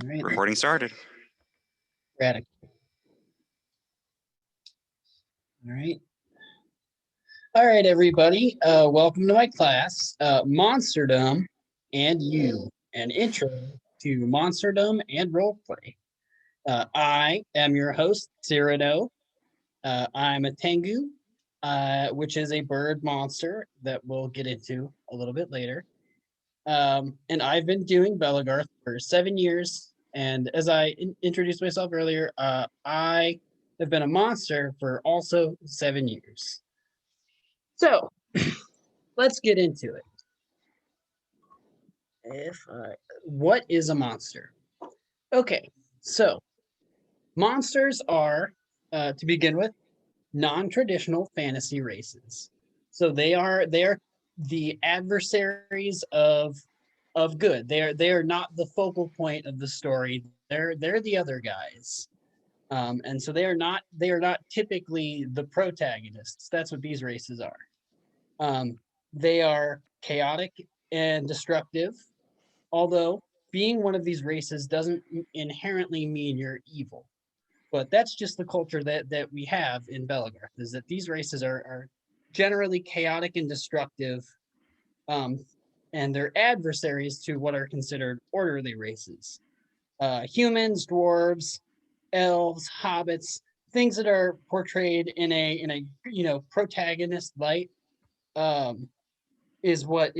All right. Recording started. Radical. All right. All right, everybody. Welcome to my class, Monsterdom and You, an intro to Monsterdom and roleplay. I am your host, Cyrano. I'm a Tengu, which is a bird monster that we'll get into a little bit later. And I've been doing Belegarth for 7 years. And as I introduced myself earlier, I have been a monster for also 7 years. So let's get into it. What is a monster? Okay, so monsters are, to begin with, non-traditional fantasy races. So they are the adversaries of good. They are not the focal point of the story. They're the other guys. And so they are not typically the protagonists. That's what these races are. They are chaotic and destructive, although being one of these races doesn't inherently mean you're evil. But that's just the culture that we have in Belegarth, is that these races are generally chaotic and destructive, and they're adversaries to what are considered orderly races. Humans, dwarves, elves, hobbits, things that are portrayed in a protagonist light, um, is what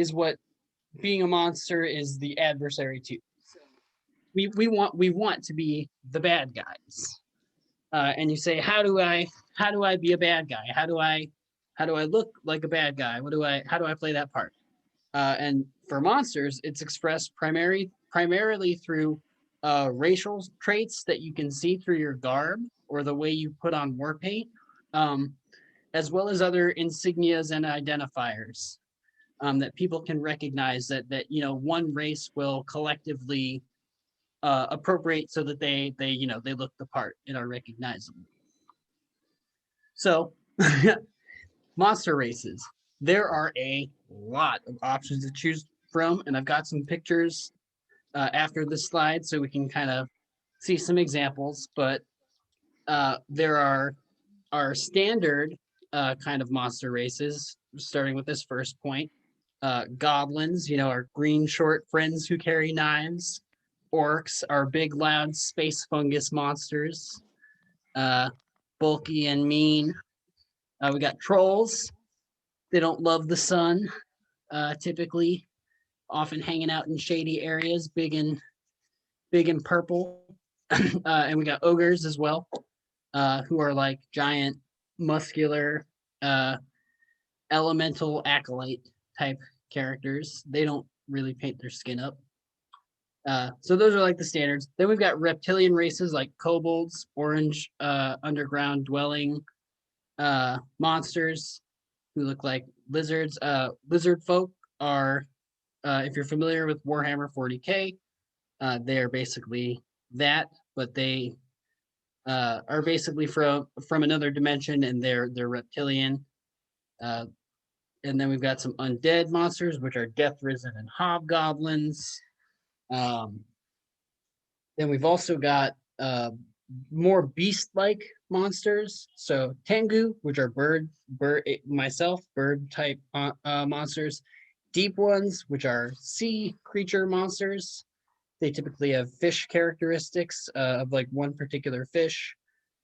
being a monster is the adversary to. So we want to be the bad guys. And you say, how do I be a bad guy? How do I look like a bad guy? How do I play that part? And for monsters, it's expressed primarily through racial traits that you can see through your garb or the way you put on war paint, um, as well as other insignias and identifiers, that people can recognize that one race will collectively appropriate so that they look the part and are recognizable. So monster races. There are a lot of options to choose from, and I've got some pictures after this slide so we can kind of see some examples. But there are our standard kind of monster races, starting with this first point. Goblins, our green short friends who carry knives. Orcs are big, loud space fungus monsters, bulky and mean. We got trolls. They don't love the sun, typically, often hanging out in shady areas, big and purple. And we got ogres as well, who are like giant, muscular, elemental acolyte type characters. They don't really paint their skin up. So those are like the standards. Then we've got reptilian races like kobolds, orange underground dwelling monsters who look like lizards. Lizard folk are, if you're familiar with Warhammer 40K, they are basically that, but they are basically from another dimension, and they're reptilian. And then we've got some undead monsters, which are death risen and hobgoblins. Then we've also got more beast-like monsters. So Tengu, which are bird type monsters. Deep ones, which are sea creature monsters. They typically have fish characteristics of like one particular fish.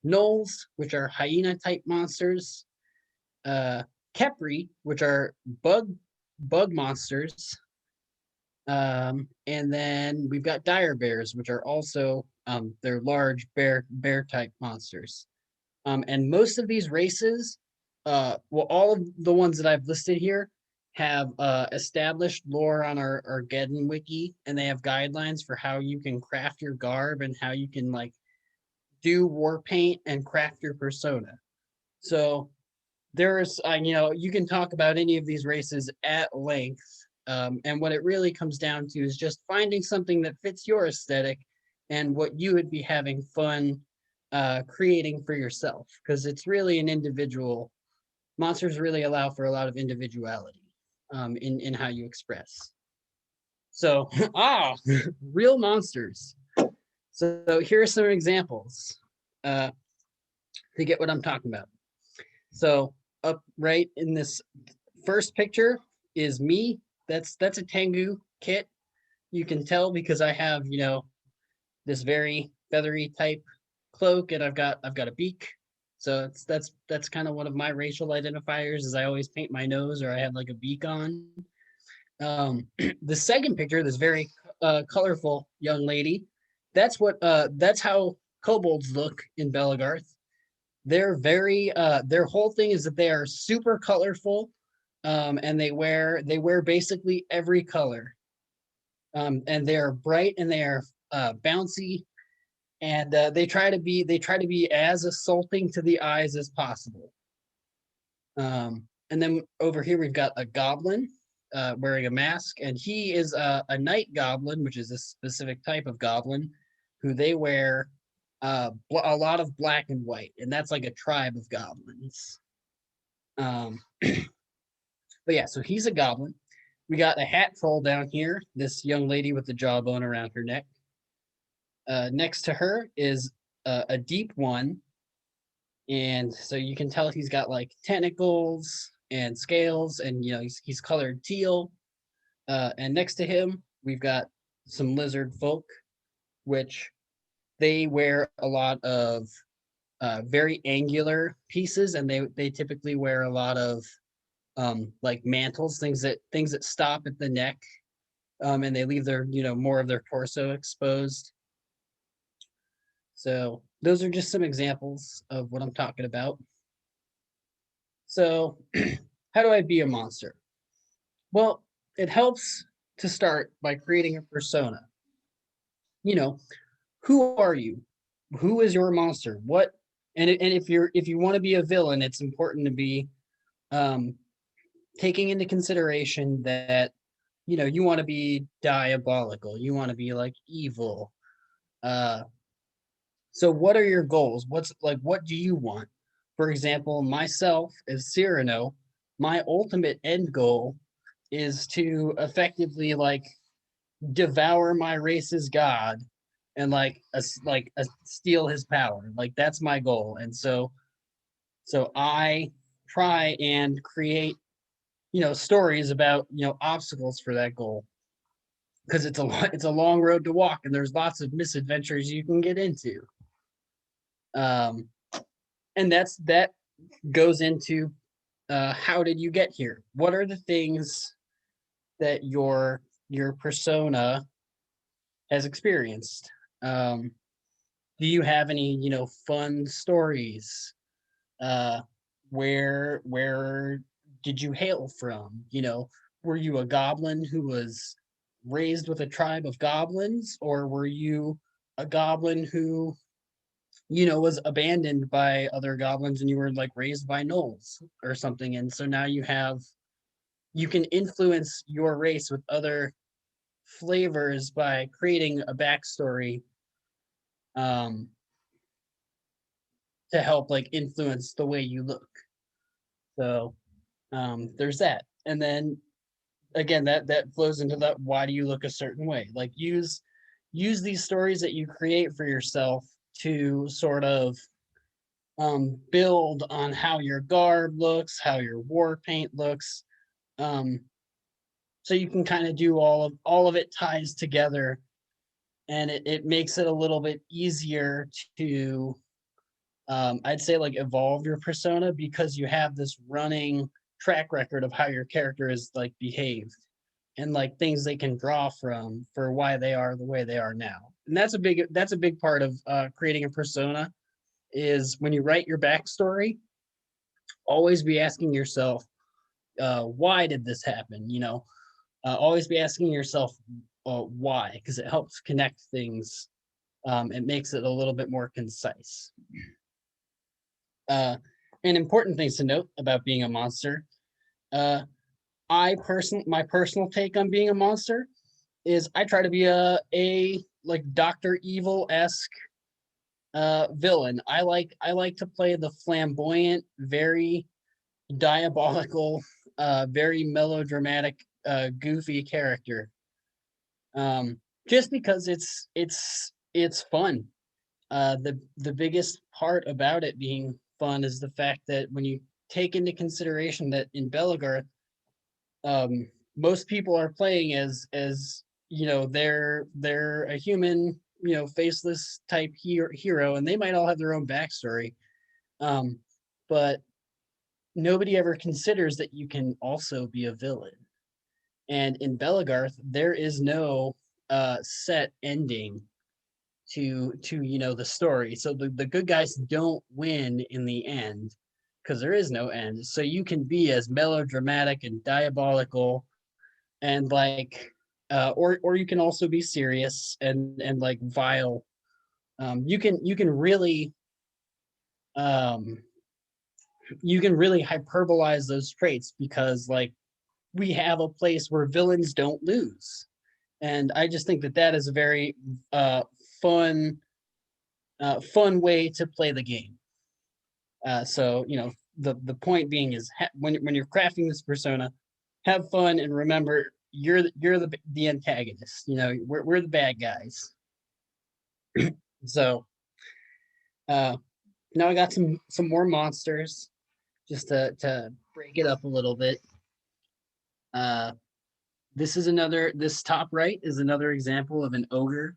Gnolls, which are hyena type monsters. Kepri, which are bug monsters. And then we've got dire bears, which are also they're large bear type monsters. And most of these races, all of the ones that I've listed here have established lore on our Geddon wiki, and they have guidelines for how you can craft your garb and how you can like do war paint and craft your persona. So there's you can talk about any of these races at length. And what it really comes down to is just finding something that fits your aesthetic and what you would be having fun creating for yourself, because it's really an individual. Monsters really allow for a lot of individuality in how you express. So, real monsters. So here are some examples uh, to get what I'm talking about. So up right in this first picture is me. That's a Tengu kit. You can tell because I have, this very feathery type cloak, and I've got a beak. So that's kind of one of my racial identifiers is I always paint my nose or I have like a beak on. The second picture, this very colorful young lady, that's how kobolds look in Belegarth. They're very their whole thing is that they are super colorful, and they wear basically every color, and they are bright and they are bouncy, and they try to be as assaulting to the eyes as possible. And then over here we've got a goblin wearing a mask, and he is a night goblin, which is a specific type of goblin, who they wear a lot of black and white, and that's like a tribe of goblins. Um, but yeah, so he's a goblin. We got a hat troll down here. This young lady with the jawbone around her neck. Next to her is a deep one, and so you can tell he's got like tentacles and scales, and he's colored teal. And next to him, we've got some lizard folk, which they wear a lot of very angular pieces, and they typically wear a lot of like mantles, things that stop at the neck, and they leave their more of their torso exposed. So those are just some examples of what I'm talking about. So how do I be a monster? Well, it helps to start by creating a persona. You know, who are you? Who is your monster? What and if you want to be a villain, it's important to be um taking into consideration that you want to be diabolical. You want to be like evil. Uh so what are your goals? What do you want? For example, myself as Cyrano, my ultimate end goal is to effectively like devour my race's god and steal his power. Like that's my goal. And so I try and create stories about obstacles for that goal, because it's a long road to walk and there's lots of misadventures you can get into. Um and that goes into how did you get here? What are the things that your persona has experienced? Um, do you have any fun stories? Uh, where did you hail from? Were you a goblin who was raised with a tribe of goblins, or were you a goblin who was abandoned by other goblins and you were like raised by gnolls or something, and so now you can influence your race with other flavors by creating a backstory um, to help like influence the way you look. So there's that, and then again that flows into that why do you look a certain way? Like use these stories that you create for yourself to sort of build on how your garb looks, how your war paint looks, um, so you can kind of do all of it ties together, and it makes it a little bit easier to I'd say like evolve your persona, because you have this running track record of how your character is like behaved and like things they can draw from for why they are the way they are now. And that's a big part of creating a persona, is when you write your backstory, always be asking yourself, why did this happen? Always be asking yourself why, because it helps connect things. It makes it a little bit more concise. Uh, and important things to note about being a monster. Uh, my personal take on being a monster is I try to be a like Doctor Evil esque villain. I like to play the flamboyant, very diabolical, very melodramatic, goofy character. Just because it's It's fun. The biggest part about it being fun is the fact that when you take into consideration that in Belegarth, most people are playing as they're a human, faceless type hero, and they might all have their own backstory. Um, but nobody ever considers that you can also be a villain. And in Belegarth, there is no set ending to the story. So the good guys don't win in the end because there is no end. So you can be as melodramatic and diabolical and like or you can also be serious and like vile. You can really um you can really hyperbolize those traits because like we have a place where villains don't lose. And I just think that that is a very uh fun fun way to play the game. So the point being is when you're crafting this persona, have fun and remember you're the antagonist. We're the bad guys. So uh, now I got some more monsters just to break it up a little bit. Uh, this top right is another example of an ogre.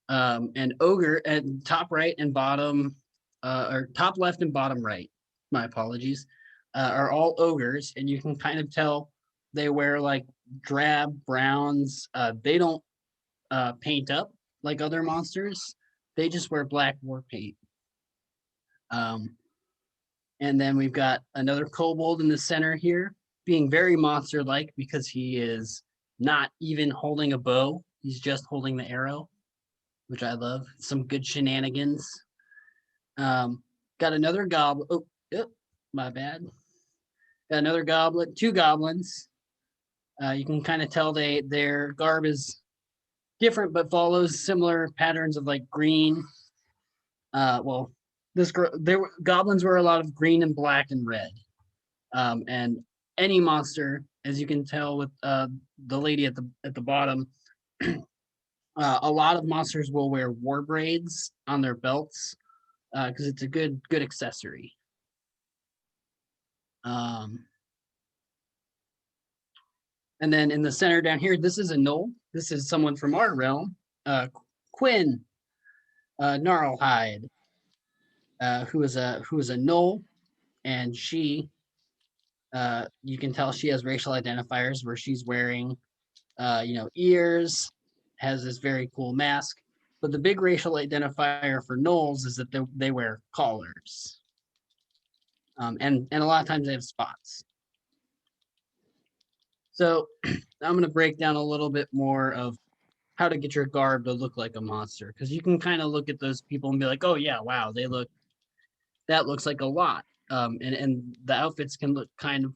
And ogre at top right and bottom, or top left and bottom right, my apologies, are all ogres, and you can kind of tell they wear like drab browns. They don't paint up like other monsters. They just wear black war paint. Um, and then we've got another kobold in the center here, being very monster-like because he is not even holding a bow. He's just holding the arrow, which I love. Some good shenanigans. Got another goblin. Oh, yep, my bad. Got another goblin, two goblins. You can kind of tell their garb is different, but follows similar patterns of like green. Well, there were goblins were a lot of green and black and red. And any monster, as you can tell with the lady at the bottom, a lot of monsters will wear war braids on their belts because it's a good accessory. Um, and then in the center down here, this is a knoll. This is someone from our realm, Quinn Gnarlhide, who is a knoll, and you can tell she has racial identifiers where she's wearing ears, has this very cool mask. But the big racial identifier for gnolls is that they wear collars, and a lot of times they have spots. So I'm going to break down a little bit more of how to get your garb to look like a monster because you can kind of look at those people and be like, oh yeah, wow, that looks like a lot. And the outfits can look kind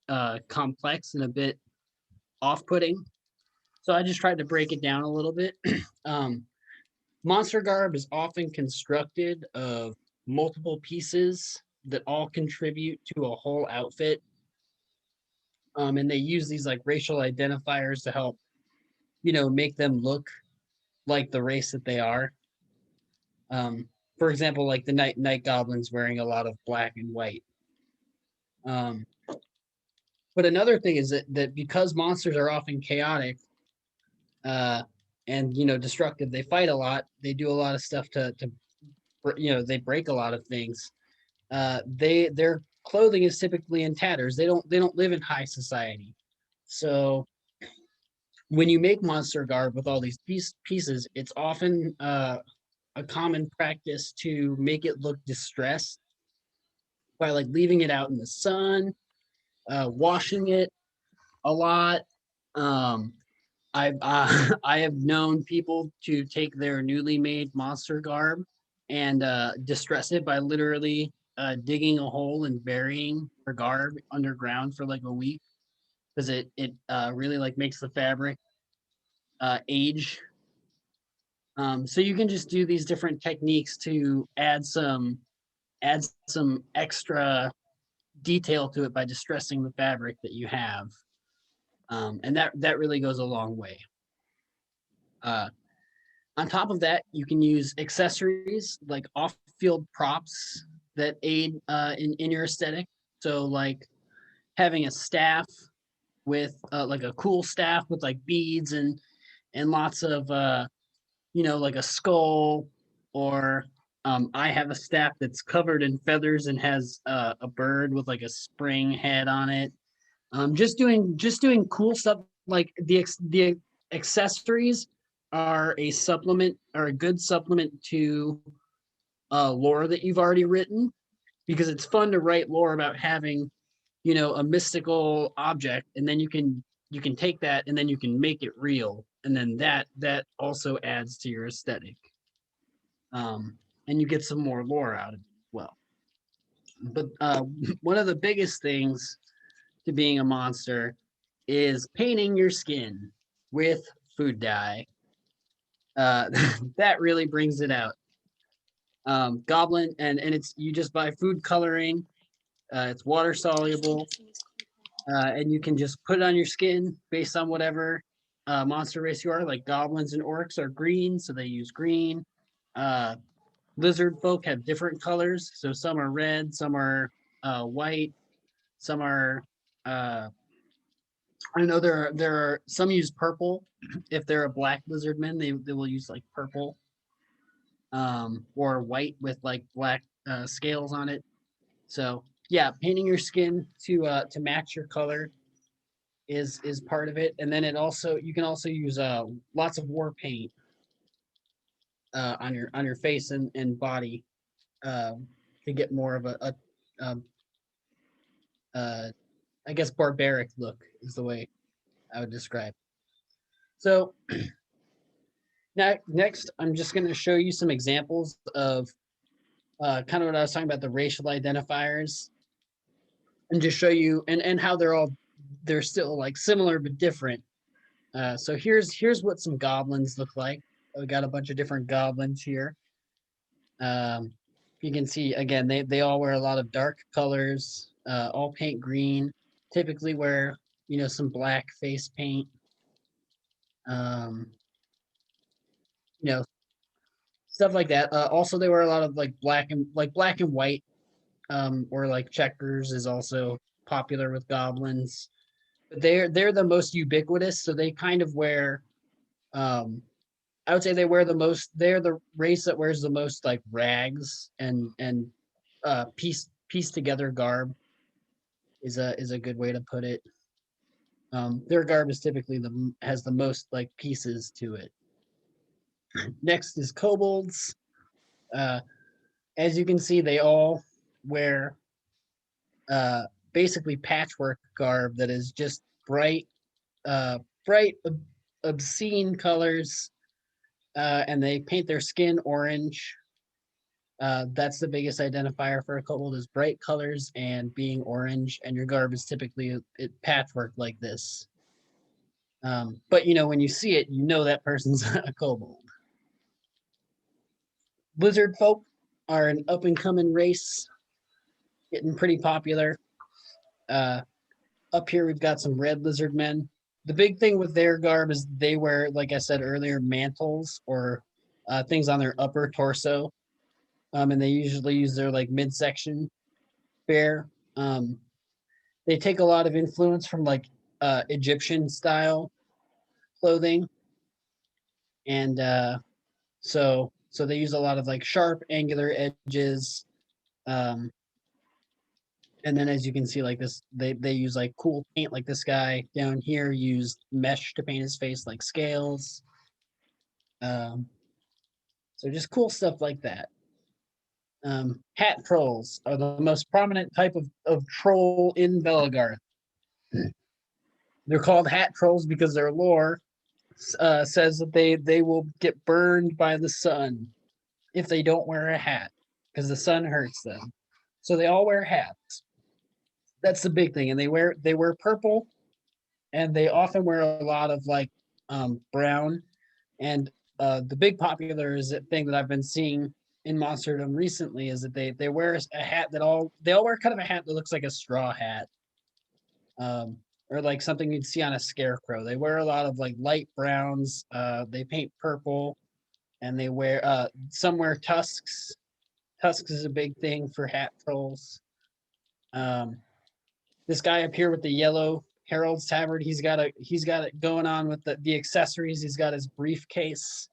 of complex and a bit off-putting. So I just tried to break it down a little bit. um, Monster garb is often constructed of multiple pieces that all contribute to a whole outfit. And they use these like racial identifiers to help, make them look like the race that they are. Um, for example, like the night goblins wearing a lot of black and white. Um, but another thing is that because monsters are often chaotic uh, and destructive, they fight a lot. They do a lot of stuff to they break a lot of things. Their clothing is typically in tatters. They don't live in high society. So when you make monster garb with all these pieces, it's often a common practice to make it look distressed by like leaving it out in the sun, washing it a lot. Um, I have known people to take their newly made monster garb and distress it by literally digging a hole and burying their garb underground for like a week because it really like makes the fabric age. So you can just do these different techniques to add some extra detail to it by distressing the fabric that you have, and that really goes a long way. Uh, On top of that, you can use accessories like off-field props that aid in your aesthetic. So like having a staff with like a cool staff with like beads and lots of like a skull, or I have a staff that's covered in feathers and has a bird with like a spring head on it. Just doing cool stuff like the accessories are a supplement or a good supplement to lore that you've already written, because it's fun to write lore about having a mystical object, and then you can take that and then you can make it real, and then that also adds to your aesthetic, and you get some more lore out of it as well. But one of the biggest things to being a monster is painting your skin with food dye. uh that really brings it out. Goblin, and it's you just buy food coloring. It's water soluble, and you can just put it on your skin based on whatever monster race you are. Like goblins and orcs are green, so they use green. Uh, Lizard folk have different colors, so some are red, some are white, some are. I know there are some use purple. If they're a black lizard man, they will use like purple, or white with like black scales on it. So yeah, painting your skin to match your color is part of it, and then you can also use lots of war paint on your face and body, to get more of um, uh, I guess barbaric look is the way I would describe. So now next, I'm just going to show you some examples of kind of what I was talking about, the racial identifiers, and just show you and how they're still like similar but different. So here's what some goblins look like. We got a bunch of different goblins here. Um, you can see again, they all wear a lot of dark colors, all paint green. Typically wear some black face paint. Um, you know Stuff like that. Also, they wear a lot of like black and white, or like checkers is also popular with goblins. But they're the most ubiquitous, so they kind of wear. Um, I would say they wear the most. They're the race that wears the most like rags and piece together garb is a good way to put it. Their garb is typically has the most like pieces to it. Next is kobolds. Uh, as you can see, they all wear uh, basically patchwork garb that is just uh, bright, obscene colors, and they paint their skin orange. That's the biggest identifier for a kobold is bright colors and being orange, and your garb is typically patchwork like this. But when you see it, you know that person's a kobold. Lizard folk are an up and coming race, getting pretty popular. Uh, Up here, we've got some red lizard men. The big thing with their garb is they wear, like I said earlier, mantles or things on their upper torso, and they usually use their like midsection bare. Um, they take a lot of influence from like Egyptian style clothing, and so they use a lot of like sharp, angular edges. Um, and then as you can see, like this, they use like cool paint. Like this guy down here used mesh to paint his face like scales. Um, so just cool stuff like that. Hat trolls are the most prominent type of troll in Belegarth. They're called hat trolls because their lore says that they will get burned by the sun if they don't wear a hat, because the sun hurts them. So they all wear hats. That's the big thing, and they wear purple, and they often wear a lot of like brown. And the big popular is that thing that I've been seeing in Monsterdom recently is that they wear a hat they all wear kind of a hat that looks like a straw hat, um, or like something you'd see on a scarecrow. They wear a lot of like light browns. They paint purple. and they wear some wear tusks. Tusks is a big thing for hat trolls. Um, this guy up here with the yellow Harold's Tavern, he's got it going on with the accessories. He's got his briefcase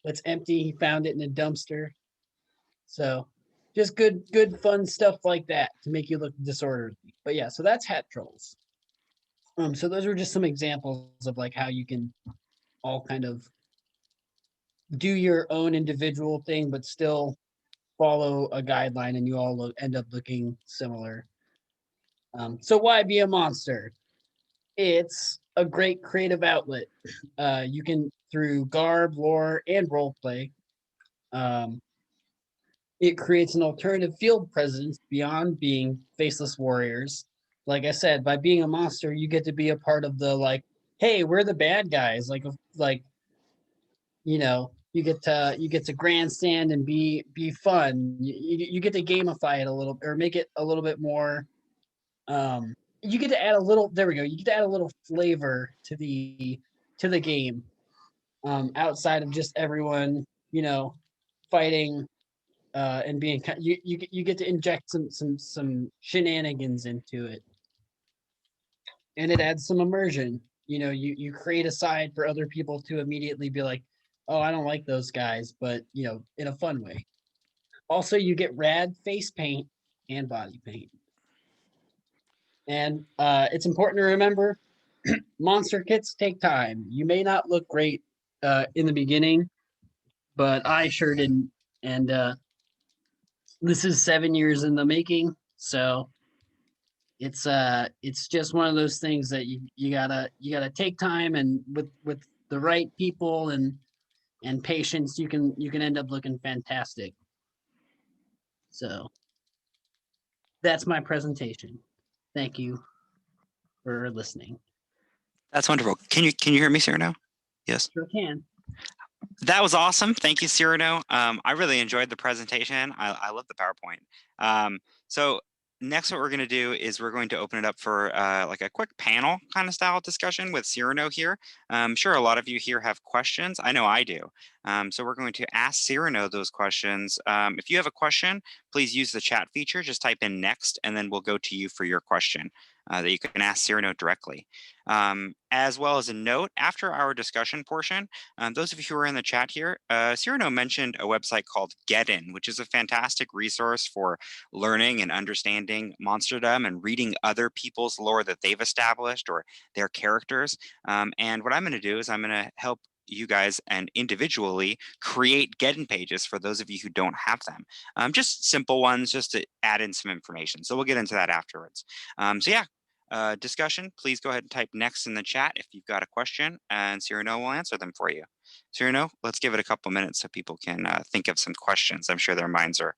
that's empty. He found it in a dumpster. So just good fun stuff like that to make you look disorderly. But yeah, so that's hat trolls. So those were just some examples of like how you can all kind of do your own individual thing, but still follow a guideline, and you all end up looking similar. So why be a monster? It's a great creative outlet. You can through garb, lore, and role play. Um, it creates an alternative field presence beyond being faceless warriors. Like I said, by being a monster, you get to be a part of the like, hey, we're the bad guys. Like you get to grandstand and be fun. You get to gamify it a little, or make it a little bit more. You get to add a little. There we go. You get to add a little flavor to the game, outside of just everyone fighting and being you get to inject some shenanigans into it, and it adds some immersion. You create a side for other people to immediately be like, oh, I don't like those guys, but in a fun way. Also, you get rad face paint and body paint, and it's important to remember monster kits take time. You may not look great in the beginning, but I sure didn't, and this is 7 years in the making, so it's just one of those things that you gotta take time, and with the right people and patience, you can end up looking fantastic. So that's my presentation. Thank you for listening. That's wonderful. Can you hear me, Cyrano? Yes. Sure can. That was awesome. Thank you, Cyrano. I really enjoyed the presentation. I love the PowerPoint. So next, what we're going to do is we're going to open it up for like a quick panel kind of style discussion with Cyrano here. I'm sure a lot of you here have questions. I know I do. So we're going to ask Cyrano those questions. If you have a question, please use the chat feature. Just type in next, and then we'll go to you for your question that you can ask Cyrano directly. As well as a note, after our discussion portion, those of you who are in the chat here, Cyrano mentioned a website called Getin, which is a fantastic resource for learning and understanding Monsterdom and reading other people's lore that they've established or their characters. And what I'm going to do is I'm going to help you guys and individually create Getin pages for those of you who don't have them. Just simple ones, just to add in some information. So we'll get into that afterwards. So yeah, discussion, please go ahead and type next in the chat if you've got a question, and Cyrano will answer them for you. Cyrano, let's give it a couple minutes so people can think of some questions. I'm sure their minds are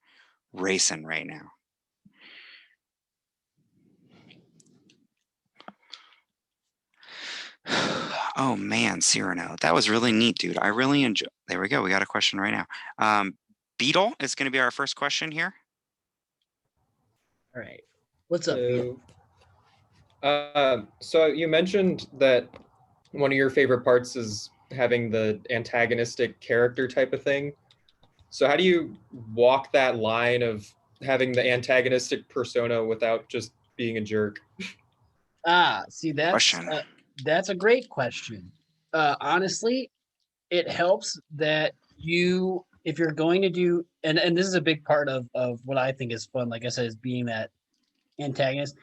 racing right now. Oh man, Cyrano, that was really neat, dude. I really enjoy. There we go. We got a question right now. Beetle is going to be our first question here. All right. What's up, Beetle? So you mentioned that one of your favorite parts is having the antagonistic character type of thing. So how do you walk that line of having the antagonistic persona without just being a jerk? See, that's a great question. Honestly, it helps that if you're going to do, and this is a big part of what I think is fun, like I said, is being that antagonist,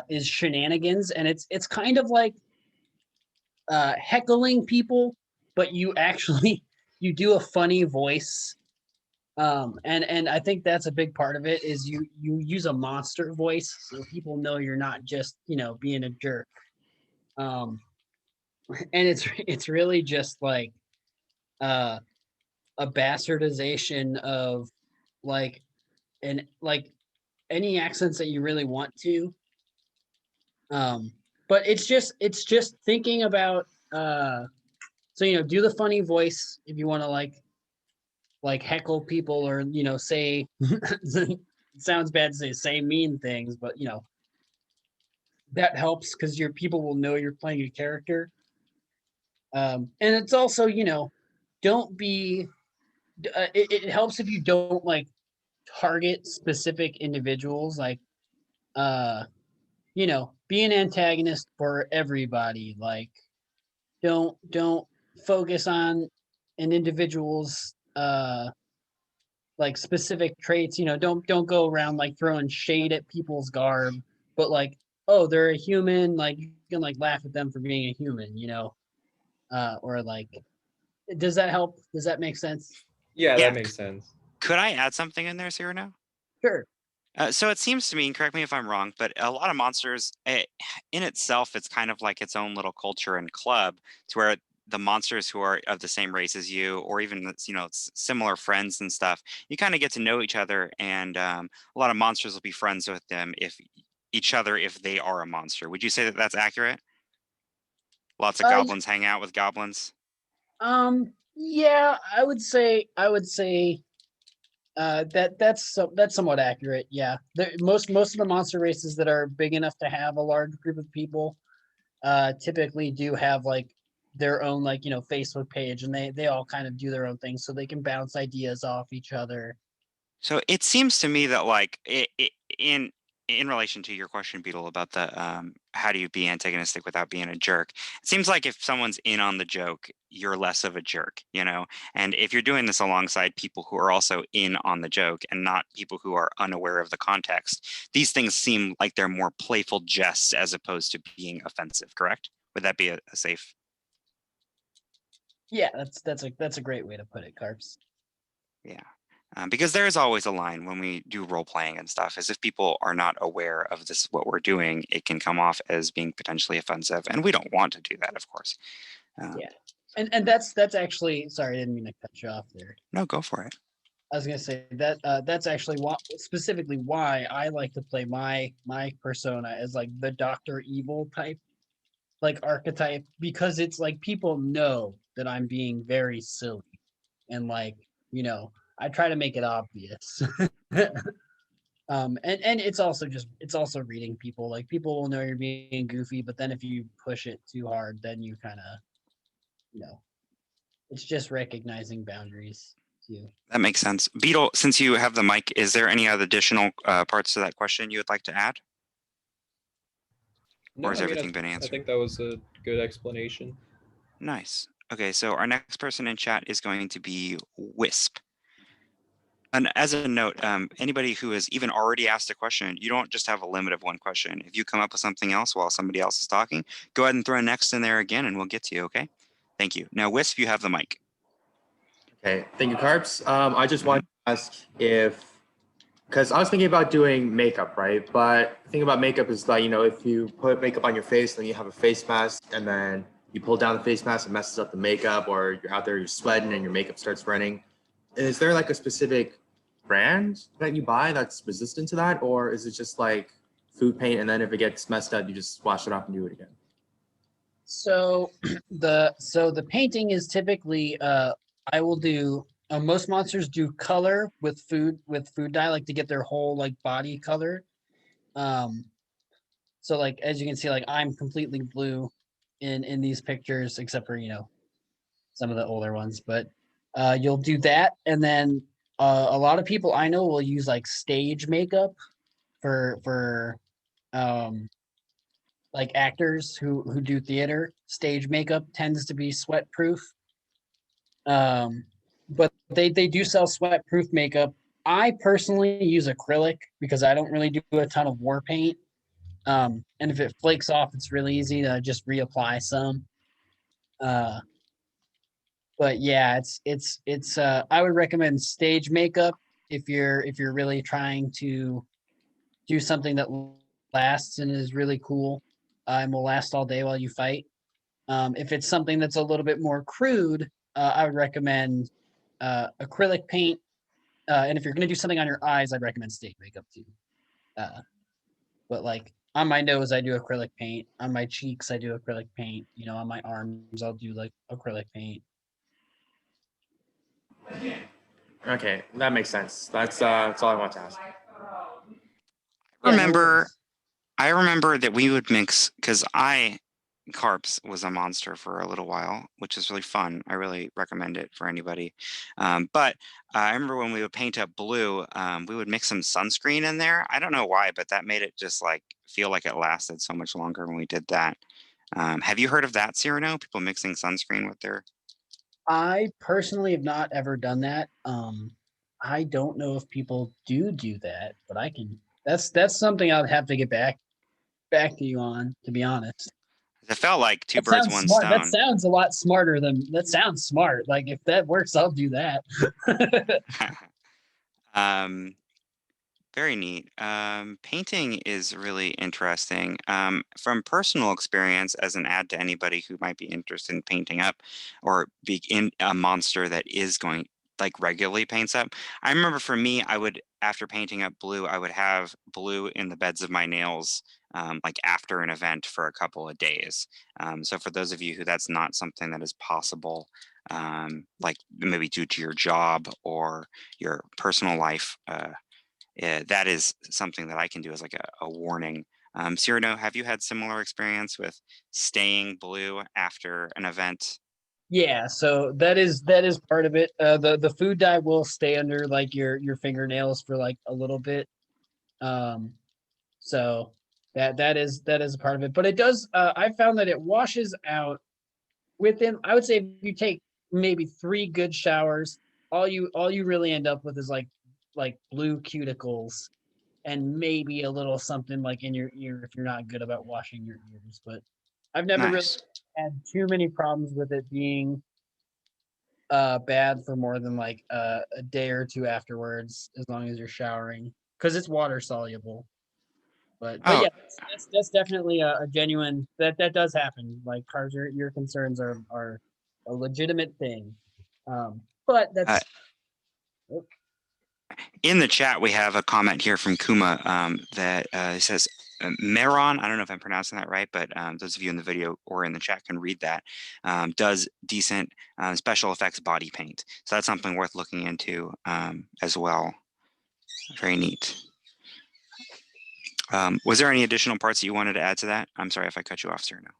is shenanigans. And it's kind of like heckling people, but you actually you do a funny voice. And I think that's a big part of it, is you use a monster voice so people know you're not just being a jerk. And it's really just like a bastardization of like any accents that you really want to. But it's just thinking about so do the funny voice if you want to like heckle people, or say it sounds bad to say mean things, but that helps because your people will know you're playing a character. And it's also don't be. It helps if you don't like target specific individuals. Like, be an antagonist for everybody. Like, don't focus on an individual's like specific traits. Don't go around like throwing shade at people's garb, but like, oh, they're a human. Like, you can like laugh at them for being a human. Or like, does that help? Does that make sense? Yeah, Yeah. that makes sense. Could I add something in there, Cyrano? Sure. So it seems to me, and correct me if I'm wrong, but a lot of monsters, in itself, it's kind of like its own little culture and club, to where the monsters who are of the same race as you, or even similar friends and stuff, you kind of get to know each other, and a lot of monsters will be friends with them if they are a monster. Would you say that that's accurate? Lots of Uh, goblins hang out with goblins. yeah, I would say that's somewhat accurate. Yeah, most of the monster races that are big enough to have a large group of people, typically do have like their own like Facebook page, and they all kind of do their own thing, so they can bounce ideas off each other. So it seems to me that like in relation to your question, Beetle, about the how do you be antagonistic without being a jerk? It seems like if someone's in on the joke, you're less of a jerk, And if you're doing this alongside people who are also in on the joke and not people who are unaware of the context, these things seem like they're more playful jests as opposed to being offensive, correct? Would that be a safe? Yeah, that's a great way to put it, Carps. Yeah. Because there is always a line when we do role playing and stuff, is if people are not aware of this, what we're doing, it can come off as being potentially offensive. And we don't want to do that, of course. Yeah, and that's actually, sorry, I didn't mean to cut you off there. No, go for it. I was gonna say that that's actually specifically why I like to play my persona as like the Doctor Evil type, like archetype, because it's like people know that I'm being very silly, and like I try to make it obvious. And it's also reading people. Like, people will know you're being goofy, but then if you push it too hard, then you kind of you know it's just recognizing boundaries too. That makes sense. Beetle, since you have the mic, is there any other additional parts to that question you would like to add? No, Or has I mean, everything been I answered? think that was a good explanation. Nice. Okay, so our next person in chat is going to be Wisp. And as a note, anybody who has even already asked a question, you don't just have a limit of one question. If you come up with something else while somebody else is talking, go ahead and throw next in there again, and we'll get to you, okay? Thank you. Now, Wisp, you have the mic. Okay, thank you, Carps. I just wanted to ask because I was thinking about doing makeup, right? But the thing about makeup is that, if you put makeup on your face, then you have a face mask, and then you pull down the face mask, it messes up the makeup, or you're out there, you're sweating, and your makeup starts running. Is there like a specific brand that you buy that's resistant to that? Or is it just like food paint, and then if it gets messed up, you just wash it off and do it again? So the painting is typically, I will do, most monsters do color with food dye, like to get their whole like body color. So like, as you can see, like, I'm completely blue in these pictures, except for some of the older ones. But you'll do that, and then a lot of people I know will use like stage makeup for um like actors who do theater. Stage makeup tends to be sweat proof. But they do sell sweat proof makeup. I personally use acrylic because I don't really do a ton of war paint. And if it flakes off, it's really easy to just reapply some. Uh, but yeah, it's I would recommend stage makeup if you're really trying to do something that lasts and is really cool, and will last all day while you fight. If it's something that's a little bit more crude, I would recommend acrylic paint. And if you're going to do something on your eyes, I'd recommend stage makeup too. But like, on my nose, I do acrylic paint. On my cheeks, I do acrylic paint. On my arms, I'll do like acrylic paint. Okay, that makes sense. That's all I want to ask. Yeah, no Remember, worries. I remember that we would mix, because I Carps was a monster for a little while, which is really fun. I really recommend it for anybody. But I remember when we would paint up blue, we would mix some sunscreen in there. I don't know why, but that made it just like feel like it lasted so much longer when we did that. Have you heard of that, Cyrano? People mixing sunscreen with their. I personally have not ever done that. I don't know if people do that, but I can. That's something I'd have to get back to you on, to be honest. It felt like two That birds, sounds one smart. That stone. sounds a lot smarter than that sounds smart. Like if that works, I'll do that. um, Very neat. Painting is really interesting. From personal experience, as an ad to anybody who might be interested in painting up or be in a monster that is going like regularly paints up. I remember for me, I would, after painting up blue, I would have blue in the beds of my nails, like after an event for a couple of days. So for those of you who that's not something that is possible, like maybe due to your job or your personal life, that is something that I can do as like a warning. Cyrano, have you had similar experience with staying blue after an event? Yeah, so that is part of it. The food dye will stay under like your fingernails for like a little bit. Um, so that is a part of it. But it does. I found that it washes out within. I would say if you take maybe 3 good showers, all you really end up with is like blue cuticles and maybe a little something like in your ear if you're not good about washing your ears. But I've never really Nice. had too many problems with it being bad for more than like a day or two afterwards, as long as you're showering, because it's water soluble. But Oh, yeah, that's definitely a genuine that does happen. Like cars, your concerns are a legitimate thing. But uh, that's oh, in the chat, we have a comment here from Kuma that says, Meron, I don't know if I'm pronouncing that right, but those of you in the video or in the chat can read that, does decent special effects body paint. So that's something worth looking into as well. Very neat. Was there any additional parts that you wanted to add to that? I'm sorry if I cut you off, Cyrano.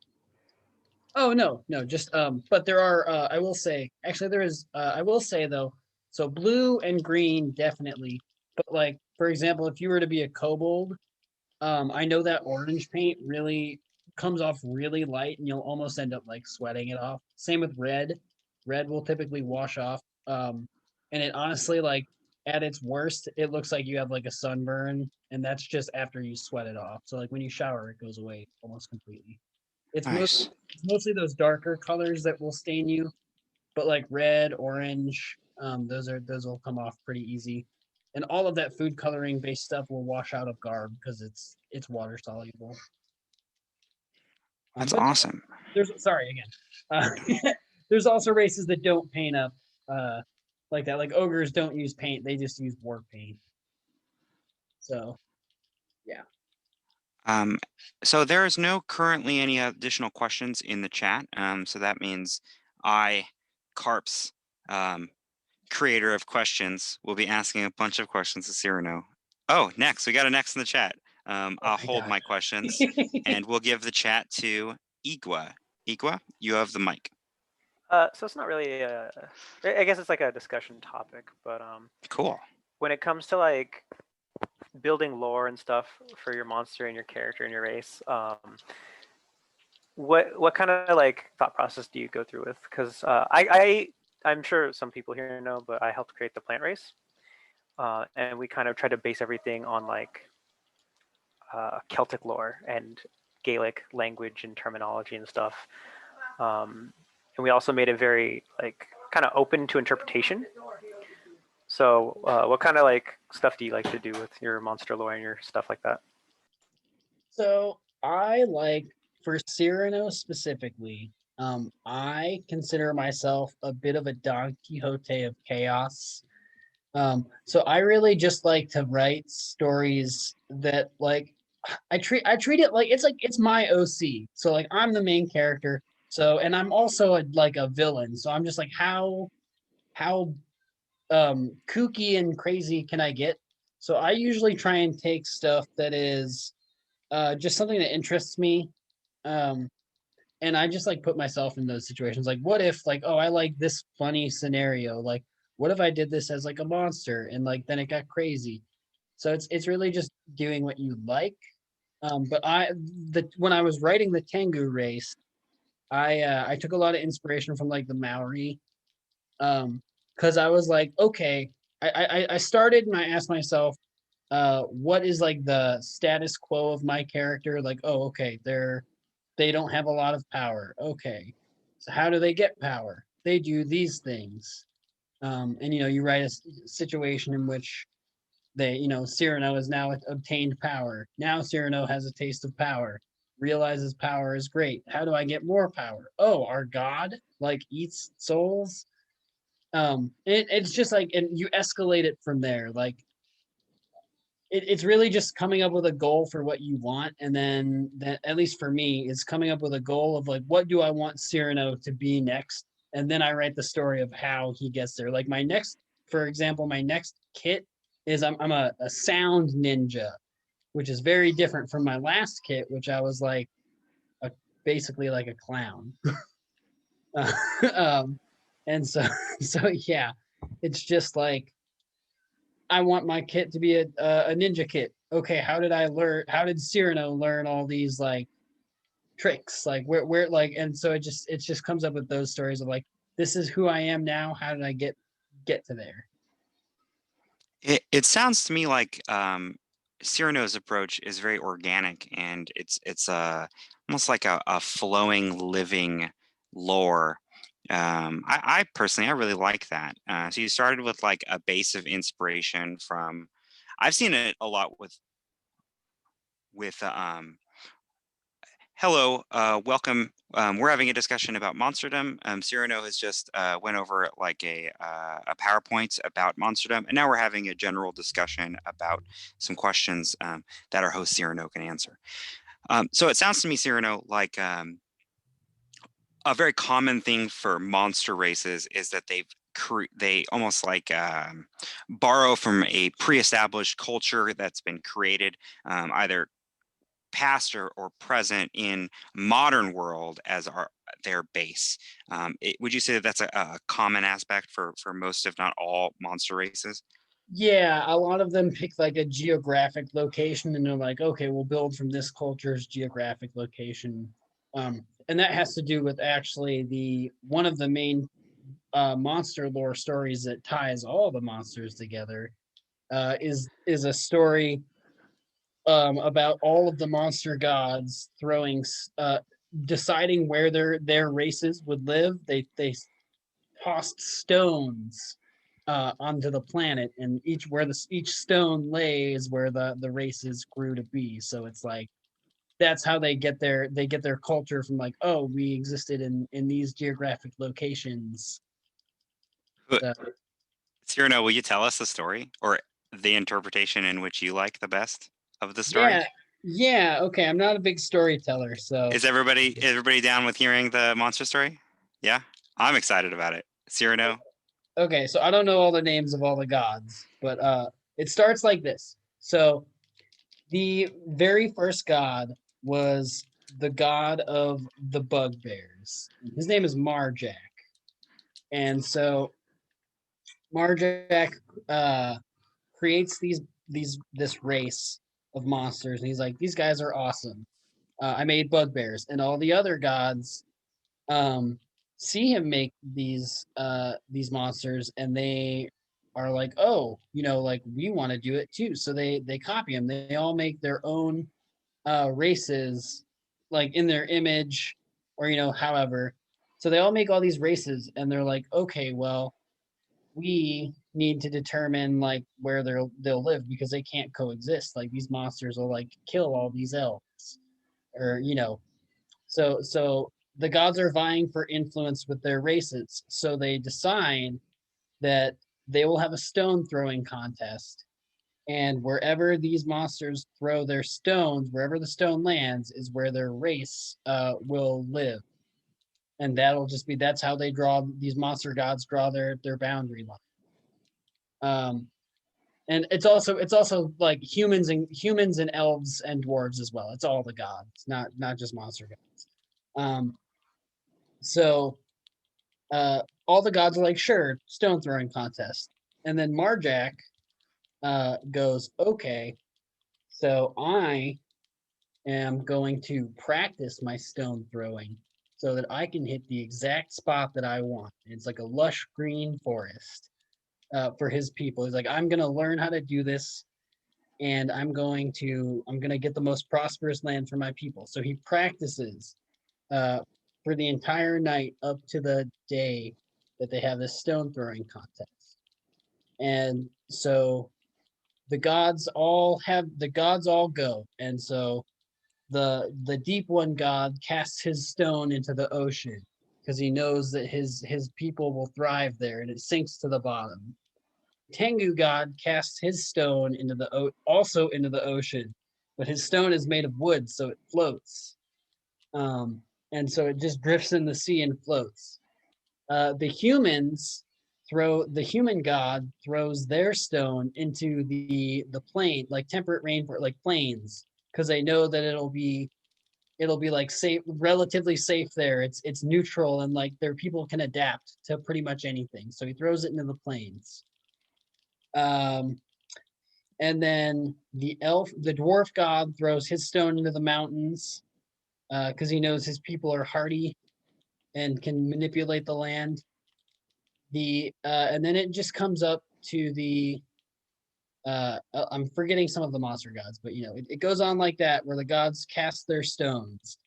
oh no, just but there are I will say actually there is I will say though, so blue and green definitely, but like for example, if you were to be a kobold, I know that orange paint really comes off really light and you'll almost end up like sweating it off. Same with red. Red will typically wash off. And it honestly like at its worst, it looks like you have like a sunburn, and that's just after you sweat it off. So like when you shower, it goes away almost completely. It's mostly Nice. it's mostly those darker colors that will stain you, but like red, orange, those will come off pretty easy. And all of that food coloring based stuff will wash out of garb because it's water soluble. That's But awesome. there's sorry again. There's also races that don't paint up like that. Like ogres don't use paint; they just use war paint. So yeah. Um, so there is no currently any additional questions in the chat. So that means I, Carps, um, creator of questions, will be asking a bunch of questions to Cyrano. Oh, next. We got a next in the chat. Oh I'll my hold god. my questions and we'll give the chat to Igwa. Igwa, you have the mic. So it's not really I guess it's like a discussion topic, but Cool. when it comes to like building lore and stuff for your monster and your character and your race, what kind of like thought process do you go through with? Because I'm sure some people here know, but I helped create the plant race, and we kind of try to base everything on like Celtic lore and Gaelic language and terminology and stuff. And we also made it very like kind of open to interpretation. So what kind of like stuff do you like to do with your monster lore and your stuff like that? So I like for Cyrano specifically, I consider myself a bit of a Don Quixote of chaos. So I really just like to write stories that like I treat it like it's my OC. So like I'm the main character. So and I'm also like a villain. So I'm just like how kooky and crazy can I get? So I usually try and take stuff that is just something that interests me. Um and I just like put myself in those situations. Like, what if like, oh, I like this funny scenario. Like, what if I did this as like a monster and like then it got crazy. So it's really just doing what you like. But when I was writing the Tengu race, I took a lot of inspiration from like the Maori, because I was like, okay, I started and I asked myself, what is like the status quo of my character? Like, oh, okay, they don't have a lot of power. Okay, so how do they get power? They do these things, and you write a situation in which Cyrano has now obtained power. Now Cyrano has a taste of power, realizes power is great. How do I get more power? Oh, our god like eats souls. It's just like, and you escalate it from there. Like it's really just coming up with a goal for what you want, and then that, at least for me, is coming up with a goal of like, what do I want Cyrano to be next, and then I write the story of how he gets there. Like for example, my next kit is I'm a sound ninja, which is very different from my last kit, which I was like basically like a clown. um, and so yeah, it's just like I want my kit to be a ninja kit. Okay, how did Cyrano learn all these like tricks? Like where like, and so it just comes up with those stories of like, this is who I am now. How did I get to there? It sounds to me like Cyrano's approach is very organic, and it's almost like a flowing, living lore. I personally I really like that. So you started with like a base of inspiration from. I've seen it a lot with. Hello, welcome. We're having a discussion about Monsterdom. Cyrano has just went over like a PowerPoint about Monsterdom, and now we're having a general discussion about some questions that our host Cyrano can answer. So it sounds to me, Cyrano, like a very common thing for monster races is that they almost like borrow from a pre-established culture that's been created, either past or present in modern world as their base. Would you say that that's a common aspect for most, if not all, monster races? Yeah, a lot of them pick like a geographic location, and they're like, okay, we'll build from this culture's geographic location. And that has to do with actually the one of the main monster lore stories that ties all the monsters together, is a story about all of the monster gods deciding where their races would live. They tossed stones onto the planet, and each stone lays where the races grew to be. So it's like that's how they get their culture from, like, oh, we existed in these geographic locations. So, Cyrano, will you tell us the story or the interpretation in which you like the best of the story? yeah, okay. I'm not a big storyteller, so Is everybody down with hearing the monster story? Yeah, I'm excited about it. Cyrano. okay. So I don't know all the names of all the gods, but it starts like this. So the very first god was the god of the bugbears. His name is Marjack. And so Marjack creates this race of monsters, and he's like, these guys are awesome. I made bugbears, and all the other gods um, see him make these monsters, and they are like, oh, like, we want to do it too. So they copy him. They all make their own races, like in their image, or however. So they all make all these races, and they're like, okay, well, we need to determine like where they'll live, because they can't coexist. Like, these monsters will like kill all these elves, or so the gods are vying for influence with their races. So they decide that they will have a stone throwing contest, and wherever these monsters throw their stones, wherever the stone lands is where their race will live. And that's how these monster gods draw their boundary line. And it's also like humans and elves and dwarves as well. It's all the gods, not just monster gods. So all the gods are like, sure, stone throwing contest. And then Marjack goes, okay, so I am going to practice my stone throwing so that I can hit the exact spot that I want. It's like a lush green forest for his people. He's like, I'm going to learn how to do this, and I'm going to get the most prosperous land for my people. So he practices uh, for the entire night up to the day that they have this stone throwing contest. And so the gods all go, and so the deep one god casts his stone into the ocean because he knows that his people will thrive there, and it sinks to the bottom. Tengu god casts his stone into also into the ocean, but his stone is made of wood, so it floats. And so it just drifts in the sea and floats. The human god throws their stone into the plain, like temperate rainforest, like plains, because they know that it'll be like safe, relatively safe there. It's neutral, and like their people can adapt to pretty much anything. So he throws it into the plains. Um, and then the dwarf god throws his stone into the mountains because he knows his people are hardy and can manipulate the land. And then it just comes up to I'm forgetting some of the monster gods, but it goes on like that where the gods cast their stones,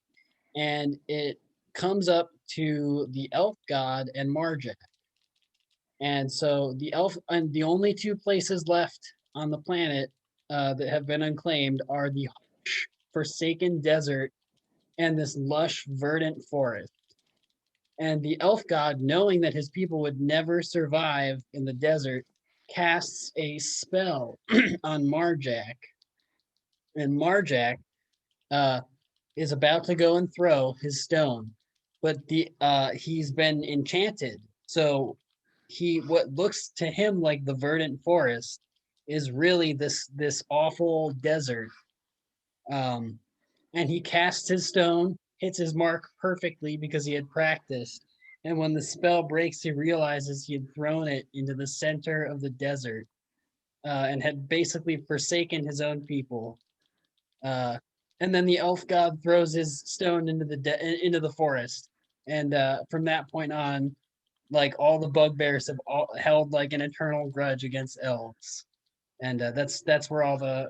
and it comes up to the elf god and Marjack. And so the elf and the only two places left on the planet that have been unclaimed are the harsh, forsaken desert and this lush, verdant forest. And the elf god, knowing that his people would never survive in the desert, casts a spell on Marjack. And Marjack uh, is about to go and throw his stone, but he's been enchanted. So what looks to him like the verdant forest is really this awful desert. Um, and he casts his stone, hits his mark perfectly because he had practiced. And when the spell breaks, he realizes he had thrown it into the center of the desert and had basically forsaken his own people. And then the elf god throws his stone into the forest, and from that point on, like all the bugbears have held like an eternal grudge against elves, and that's where all the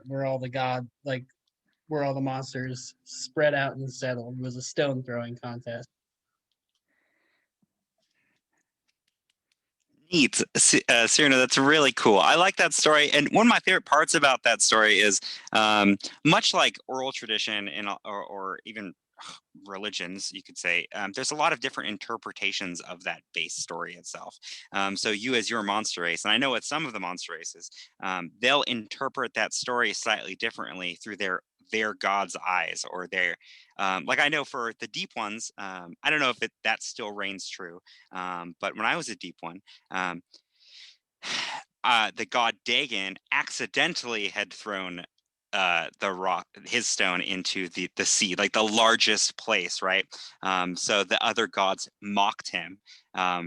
monsters spread out and settled. It was a stone throwing contest. Neat, Cyrano. That's really cool. I like that story, and one of my favorite parts about that story is, much like oral tradition or even religions, you could say, there's a lot of different interpretations of that base story itself. So you, as your monster race, and I know with some of the monster races, they'll interpret that story slightly differently through their god's eyes, or their like I know for the deep ones, I don't know if that still reigns true, but when I was a deep one, um, the god Dagon accidentally had thrown his stone into the sea, like the largest place, right? So the other gods mocked him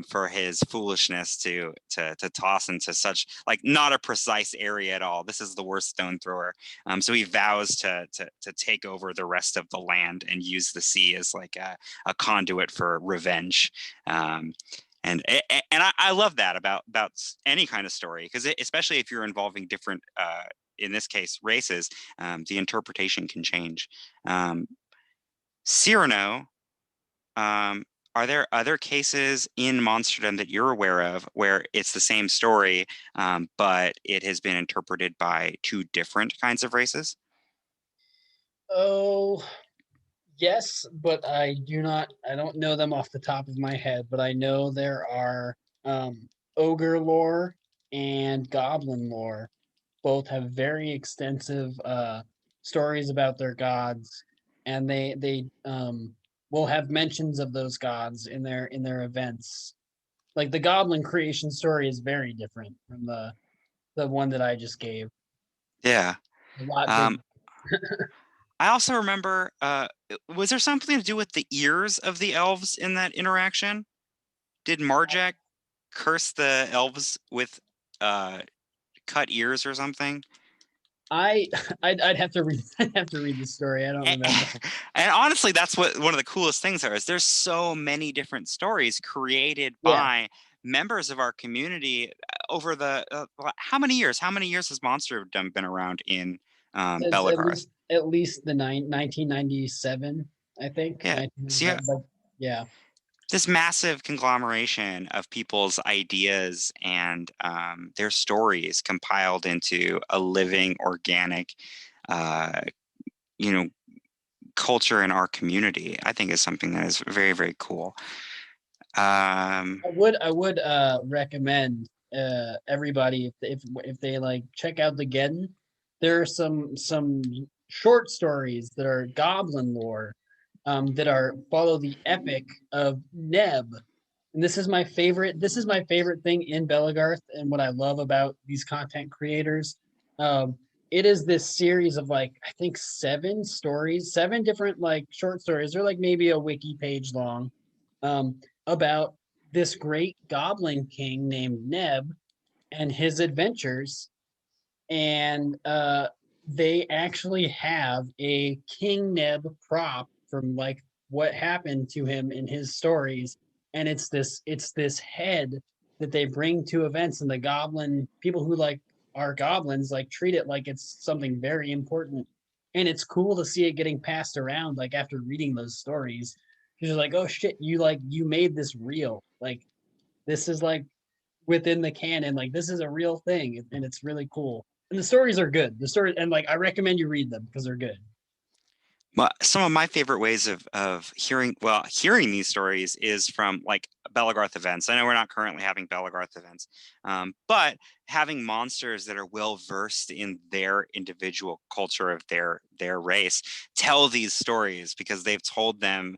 for his foolishness to toss into such, like, not a precise area at all. This is the worst stone thrower. So he vows to take over the rest of the land and use the sea as like a conduit for revenge. And I love that about any kind of story, because especially if you're involving different, in this case, races, the interpretation can change. Cyrano, are there other cases in Monsterdom that you're aware of where it's the same story, but it has been interpreted by two different kinds of races? Oh, yes, but I don't know them off the top of my head, but I know there are ogre lore and goblin lore. Both have very extensive stories about their gods, and they will have mentions of those gods in their events. Like the goblin creation story is very different from the one that I just gave. Yeah. A lot big. Um, I also remember, was there something to do with the ears of the elves in that interaction? Did Marjack curse the elves with cut ears or something? I'd have to read I'd have to read the story. I don't remember. And honestly, that's what one of the coolest things are, is there's so many different stories created Yeah. by members of our community over the how many years? How many years has Monsterdom been around in Since Belegarth? at least the 1997, I think. Yeah. So you 1997, but yeah. this massive conglomeration of people's ideas and their stories compiled into a living, organic, uh, you know, culture in our community, I think is something that is very, very cool. I would recommend everybody if they like check out the Geddon. There are some short stories that are goblin lore that are follow the epic of Neb. And this is my favorite thing in Belegarth and what I love about these content creators. Um, it is this series of like I think 7 stories, 7 different like short stories. They're like maybe a wiki page long. About this great goblin king named Neb and his adventures. And they actually have a King Neb prop from like what happened to him in his stories. And it's this head that they bring to events, and the goblin people who like are goblins like treat it like it's something very important. And it's cool to see it getting passed around like after reading those stories. You're like, oh shit, you made this real. Like this is like within the canon. Like this is a real thing, and it's really cool. And the stories are good. The story and like I recommend you read them because they're good. Some of my favorite ways of hearing these stories is from like Belegarth events. I know we're not currently having Belegarth events, but having monsters that are well versed in their individual culture of their race tell these stories because they've told them,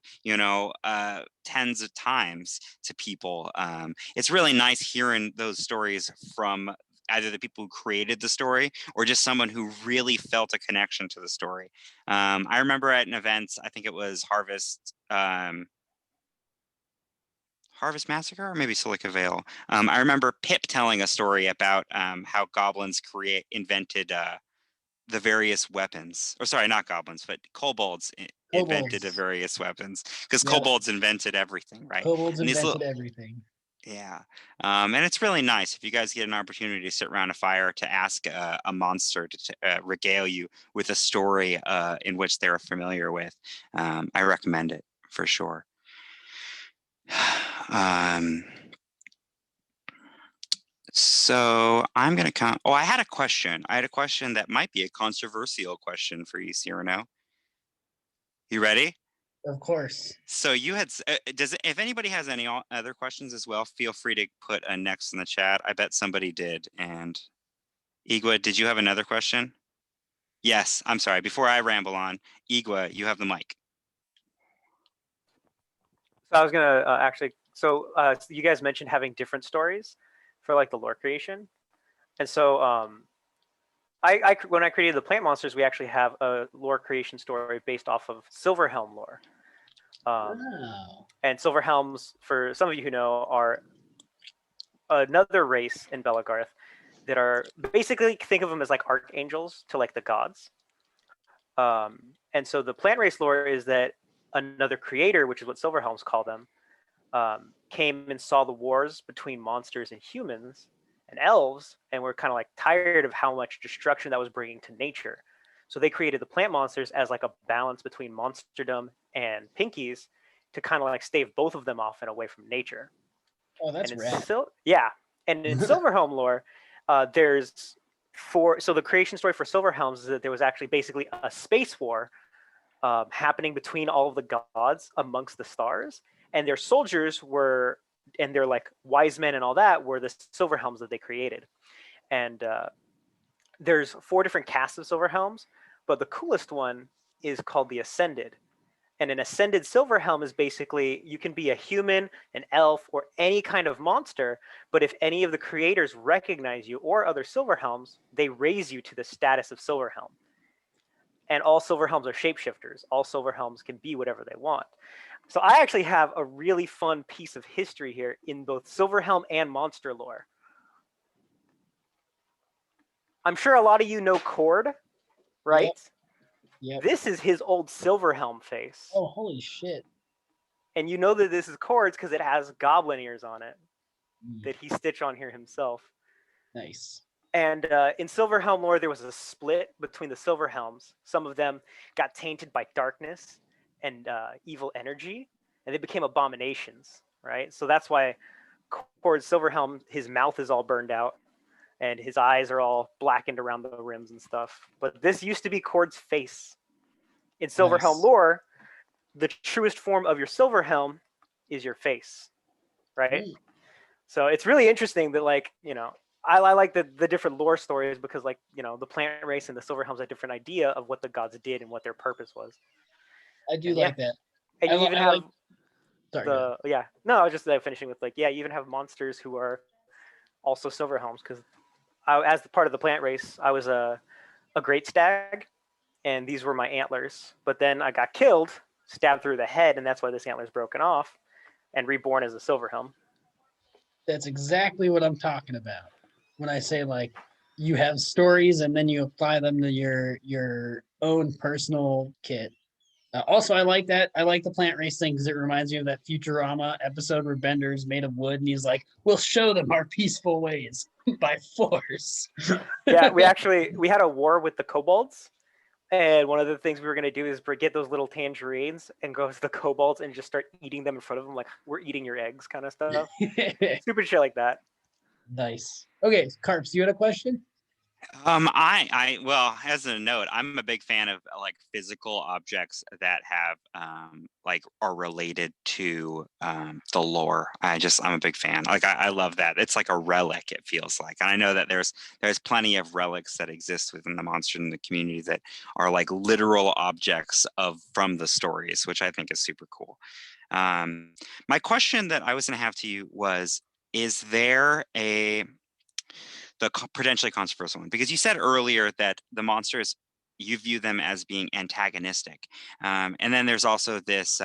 tens of times to people. It's really nice hearing those stories from either the people who created the story or just someone who really felt a connection to the story. I remember at an event, I think it was Harvest Massacre, or maybe Silica Vale. I remember Pip telling a story about how goblins invented the various weapons. Or sorry, not goblins, but kobolds invented the Kobolds. various weapons because Yep. kobolds invented everything, right? Kobolds And these invented everything. yeah. And it's really nice if you guys get an opportunity to sit around a fire to ask a monster to regale you with a story in which they're familiar with. I recommend it for sure. So I'm going to come. Oh, I had a question. I had a question that might be a controversial question for you, Cyrano. You ready? Of course. So you had, if anybody has any other questions as well, feel free to put a next in the chat. I bet somebody did. And Igwa, did you have another question? Yes, I'm sorry. Before I ramble on, Igwa, you have the mic. So I was gonna So you guys mentioned having different stories for like the lore creation, and so when I created the plant monsters, we actually have a lore creation story based off of Silverhelm lore. Wow. And Silverhelms, for some of you who know, are another race in Belegarth that are basically, think of them as like archangels to like the gods. And so the plant race lore is that another creator, which is what Silverhelms call them, came and saw the wars between monsters and humans and elves, and were kind of like tired of how much destruction that was bringing to nature. So they created the plant monsters as like a balance between Monsterdom and Pinkies to kind of like stave both of them off and away from nature. Oh, that's And rad. and in Silverhelm lore, so the creation story for Silverhelms is that there was actually basically a space war happening between all of the gods amongst the stars, and their soldiers were, and their like wise men and all that were the Silverhelms that they created. And there's 4 different casts of Silverhelms, but the coolest one is called the Ascended. And an Ascended Silverhelm is basically, you can be a human, an elf, or any kind of monster, but if any of the creators recognize you or other Silverhelms, they raise you to the status of Silverhelm. and all silver helms are shapeshifters. All silver helms can be whatever they want. So I actually have a really fun piece of history here in both silver helm and monster lore. I'm sure a lot of you know Cord, right? Yep. This is his old silver helm face. Oh, holy shit. And you know that this is Cord's because it has goblin ears on it that he stitched on here himself. Nice. And in Silver Helm lore, there was a split between the Silver Helms. Some of them got tainted by darkness and evil energy, and they became abominations, right? So that's why Cord's Silver Helm, his mouth is all burned out, and his eyes are all blackened around the rims and stuff. But this used to be Cord's face. In Silver Nice. Helm lore, the truest form of your Silver Helm is your face, right? Mm. So it's really interesting that, like, you know, I like the different lore stories because, like, you know, the plant race and the silver helms have a different idea of what the gods did and what their purpose was. I do And like that. And I you li- even I have like- Sorry, go ahead. yeah. No, I was just finishing with, like, yeah, you even have monsters who are also silver helms because as part of the plant race, I was a great stag, and these were my antlers. But then I got killed, stabbed through the head, and that's why this antler's broken off, and reborn as a silver helm. That's exactly what I'm talking about when I say, like, you have stories and then you apply them to your own personal kit. Also, I like that. I like the plant race thing because it reminds me of that Futurama episode where Bender's made of wood and he's like, "We'll show them our peaceful ways by force." Yeah, we had a war with the kobolds, and one of the things we were going to do is get those little tangerines and go to the kobolds and just start eating them in front of them, like, we're eating your eggs kind of stuff. Stupid shit like that. Nice. Okay, Carps, you had a question? Well, as a note, I'm a big fan of like physical objects that have like are related to the lore. I'm a big fan. Like I love that. It's like a relic, it feels like. And I know that there's plenty of relics that exist within the monster in the community that are like literal objects from the stories, which I think is super cool. My question that I was gonna have to you was, is there the potentially controversial one, because you said earlier that the monsters, you view them as being antagonistic, and then there's also this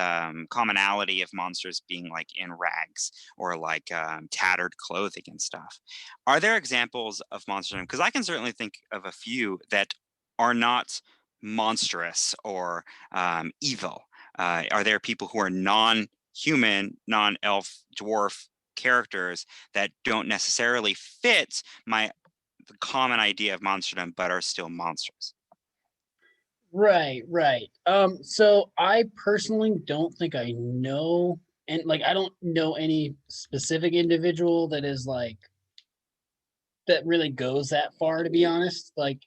commonality of monsters being like in rags or like tattered clothing and stuff. Are there examples of monsterdom? Because I can certainly think of a few that are not monstrous or evil. Are there people who are non-human, non-elf, dwarf characters that don't necessarily fit the common idea of monsterdom, but are still monsters? Right. So I personally don't think I know, and like I don't know any specific individual that is like that really goes that far, to be honest. Like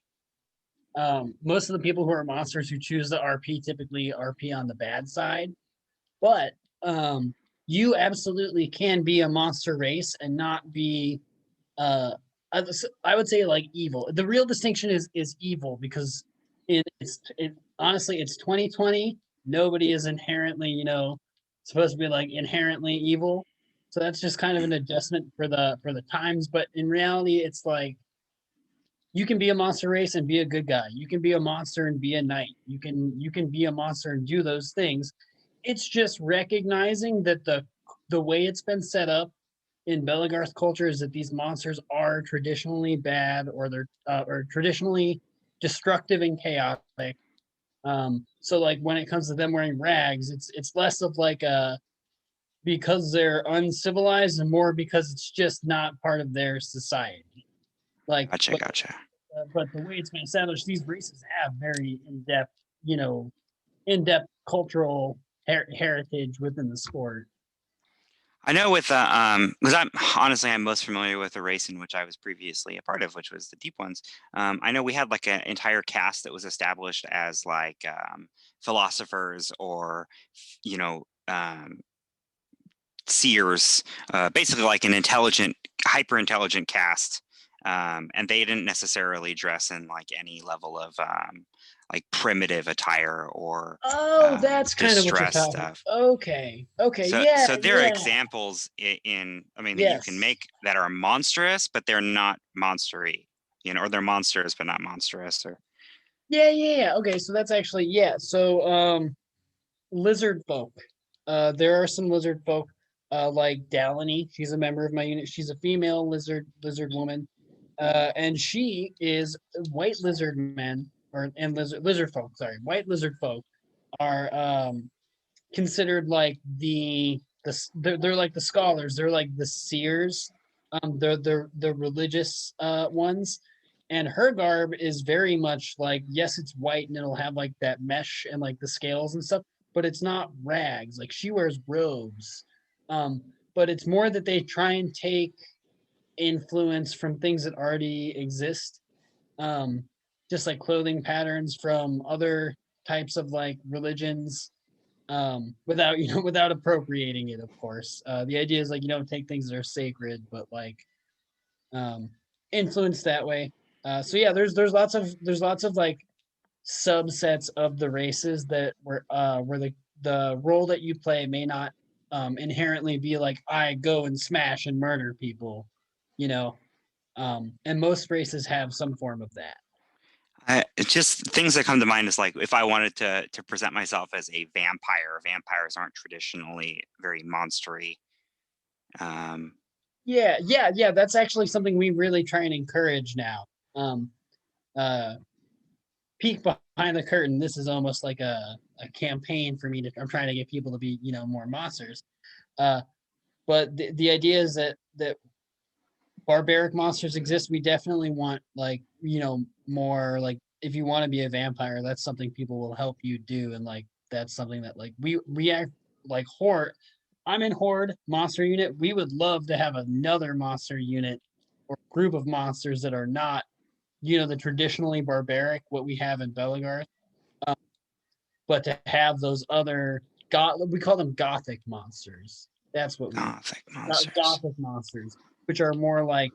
most of the people who are monsters who choose the RP typically RP on the bad side, but you absolutely can be a monster race and not be I would say like evil. The real distinction is evil, because honestly it's 2020. Nobody is inherently, supposed to be like inherently evil. So that's just kind of an adjustment for the times. But in reality, it's like you can be a monster race and be a good guy. You can be a monster and be a knight. You can be a monster and do those things. It's just recognizing that the way it's been set up in Belegarth culture is that these monsters are traditionally bad, or they're or traditionally destructive and chaotic. So like when it comes to them wearing rags, it's less of like a because they're uncivilized and more because it's just not part of their society. Like, Gotcha. but the way it's been established, these races have very in-depth, in-depth cultural heritage within the sport. I know with because I'm most familiar with the race in which I was previously a part of, which was the Deep Ones. I know we had like an entire cast that was established as like philosophers or you know seers, basically like an intelligent, hyper intelligent cast, and they didn't necessarily dress in like any level of like primitive attire or That's kind of what you're distressed talking. stuff. Okay, So, yeah, so there are yeah. examples I mean, that you can Yes. make that are monstrous, but they're not monstery, or they're monsters but not monstrous. Or Yeah. Okay, so that's actually So lizard folk. There are some lizard folk, like Dalany. She's a member of my unit. She's a female lizard woman, and she is white lizard men and lizard folk. Sorry, white lizard folk are considered like they're like the scholars. They're like the seers. They're the religious ones. And her garb is very much like, yes, it's white and it'll have like that mesh and like the scales and stuff, but it's not rags. Like she wears robes. But it's more that they try and take influence from things that already exist. Um, just like clothing patterns from other types of like religions, without without appropriating it, of course. The idea is like you don't take things that are sacred, but like um influence that way. So yeah, there's lots of like subsets of the races that where the role that you play may not inherently be like I go and smash and murder people, you know. And most races have some form of that. It's just things that come to mind is like if I wanted to present myself as a vampire. Vampires aren't traditionally very monstery. Yeah. That's actually something we really try and encourage now. Um, uh, Peek behind the curtain. This is almost like a campaign for me to. I'm trying to get people to be more monsters. Uh, but the idea is that barbaric monsters exist. We definitely want like more like if you want to be a vampire, that's something people will help you do, and like that's something that like we act like horde. I'm in horde monster unit. We would love to have another monster unit or group of monsters that are not the traditionally barbaric what we have in Belegarth, but to have those other we call them gothic monsters. That's what we Gothic monsters. gothic monsters, which are more like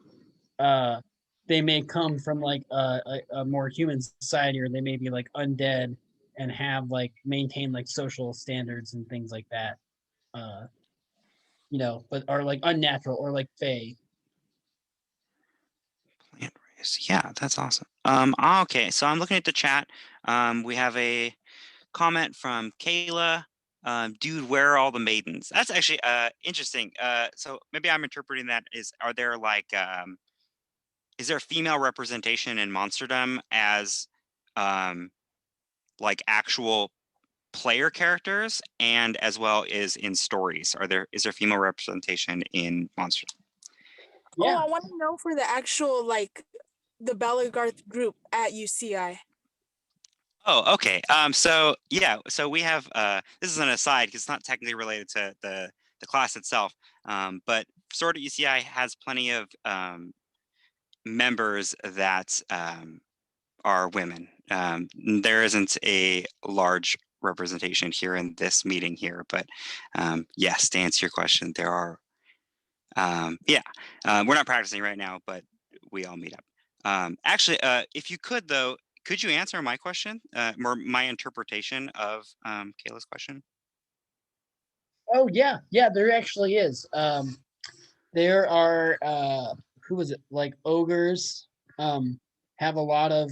uh they may come from like a more human society, or they may be like undead and have like maintain like social standards and things like that. Uh, but are like unnatural or like fey. Plant race. Yeah, that's awesome. Okay, so I'm looking at the chat. We have a comment from Kayla. Dude, where are all the maidens? That's actually interesting. So maybe I'm interpreting that are there like is there female representation in Monsterdom as like actual player characters and as well as in stories? Is there female representation in Monsterdom? Yeah. Oh, I want to know for the actual like the Belegarth group at UCI. Oh, okay. So yeah, so we have this is an aside because it's not technically related to the class itself. But Sword at UCI has plenty of members that are women. There isn't a large representation here in this meeting here, but yes, to answer your question, there are. Yeah, we're not practicing right now, but we all meet up. Actually, if you could though, could you answer my question, my interpretation of Kayla's question? Oh yeah. There actually is. There are who was it? Like ogres. Have a lot of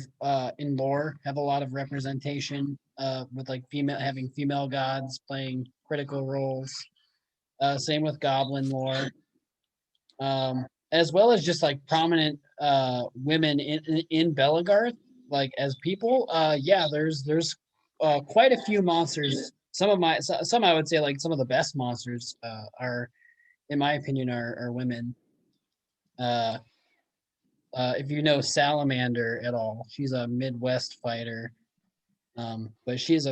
in lore have a lot of representation with like having female gods playing critical roles. Same with goblin lore. As well as just like prominent women in Belegarth, like as people. Yeah, there's quite a few monsters. Some I would say like some of the best monsters are, in my opinion, are women. Uh, if you know Salamander at all, she's a Midwest fighter. But she's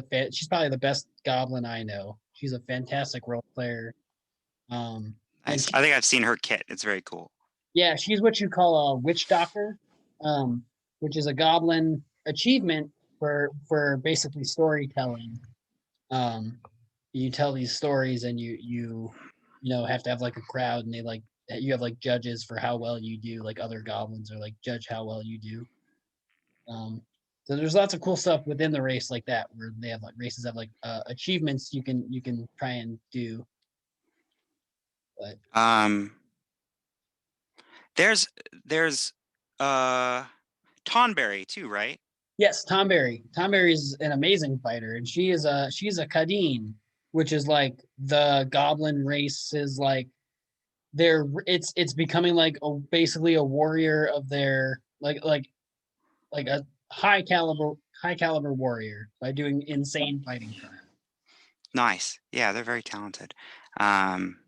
probably the best goblin I know. She's a fantastic role player. And Nice. I think I've seen her kit. It's very cool. yeah, she's what you call a witch doctor, which is a goblin achievement for basically storytelling. You tell these stories, and you have to have like a crowd, and they like you have like judges for how well you do. Like other goblins, or like judge how well you do. So there's lots of cool stuff within the race like that, where they have like races have like achievements you can try and do. But There's Tonberry too, right? Yes, Tom Berry. Tom Berry is an amazing fighter, and she's a Kadeen, which is like the goblin race is like they're it's becoming like basically a warrior of their like a high caliber warrior by doing insane fighting crap. Nice. Yeah, they're very talented. Um,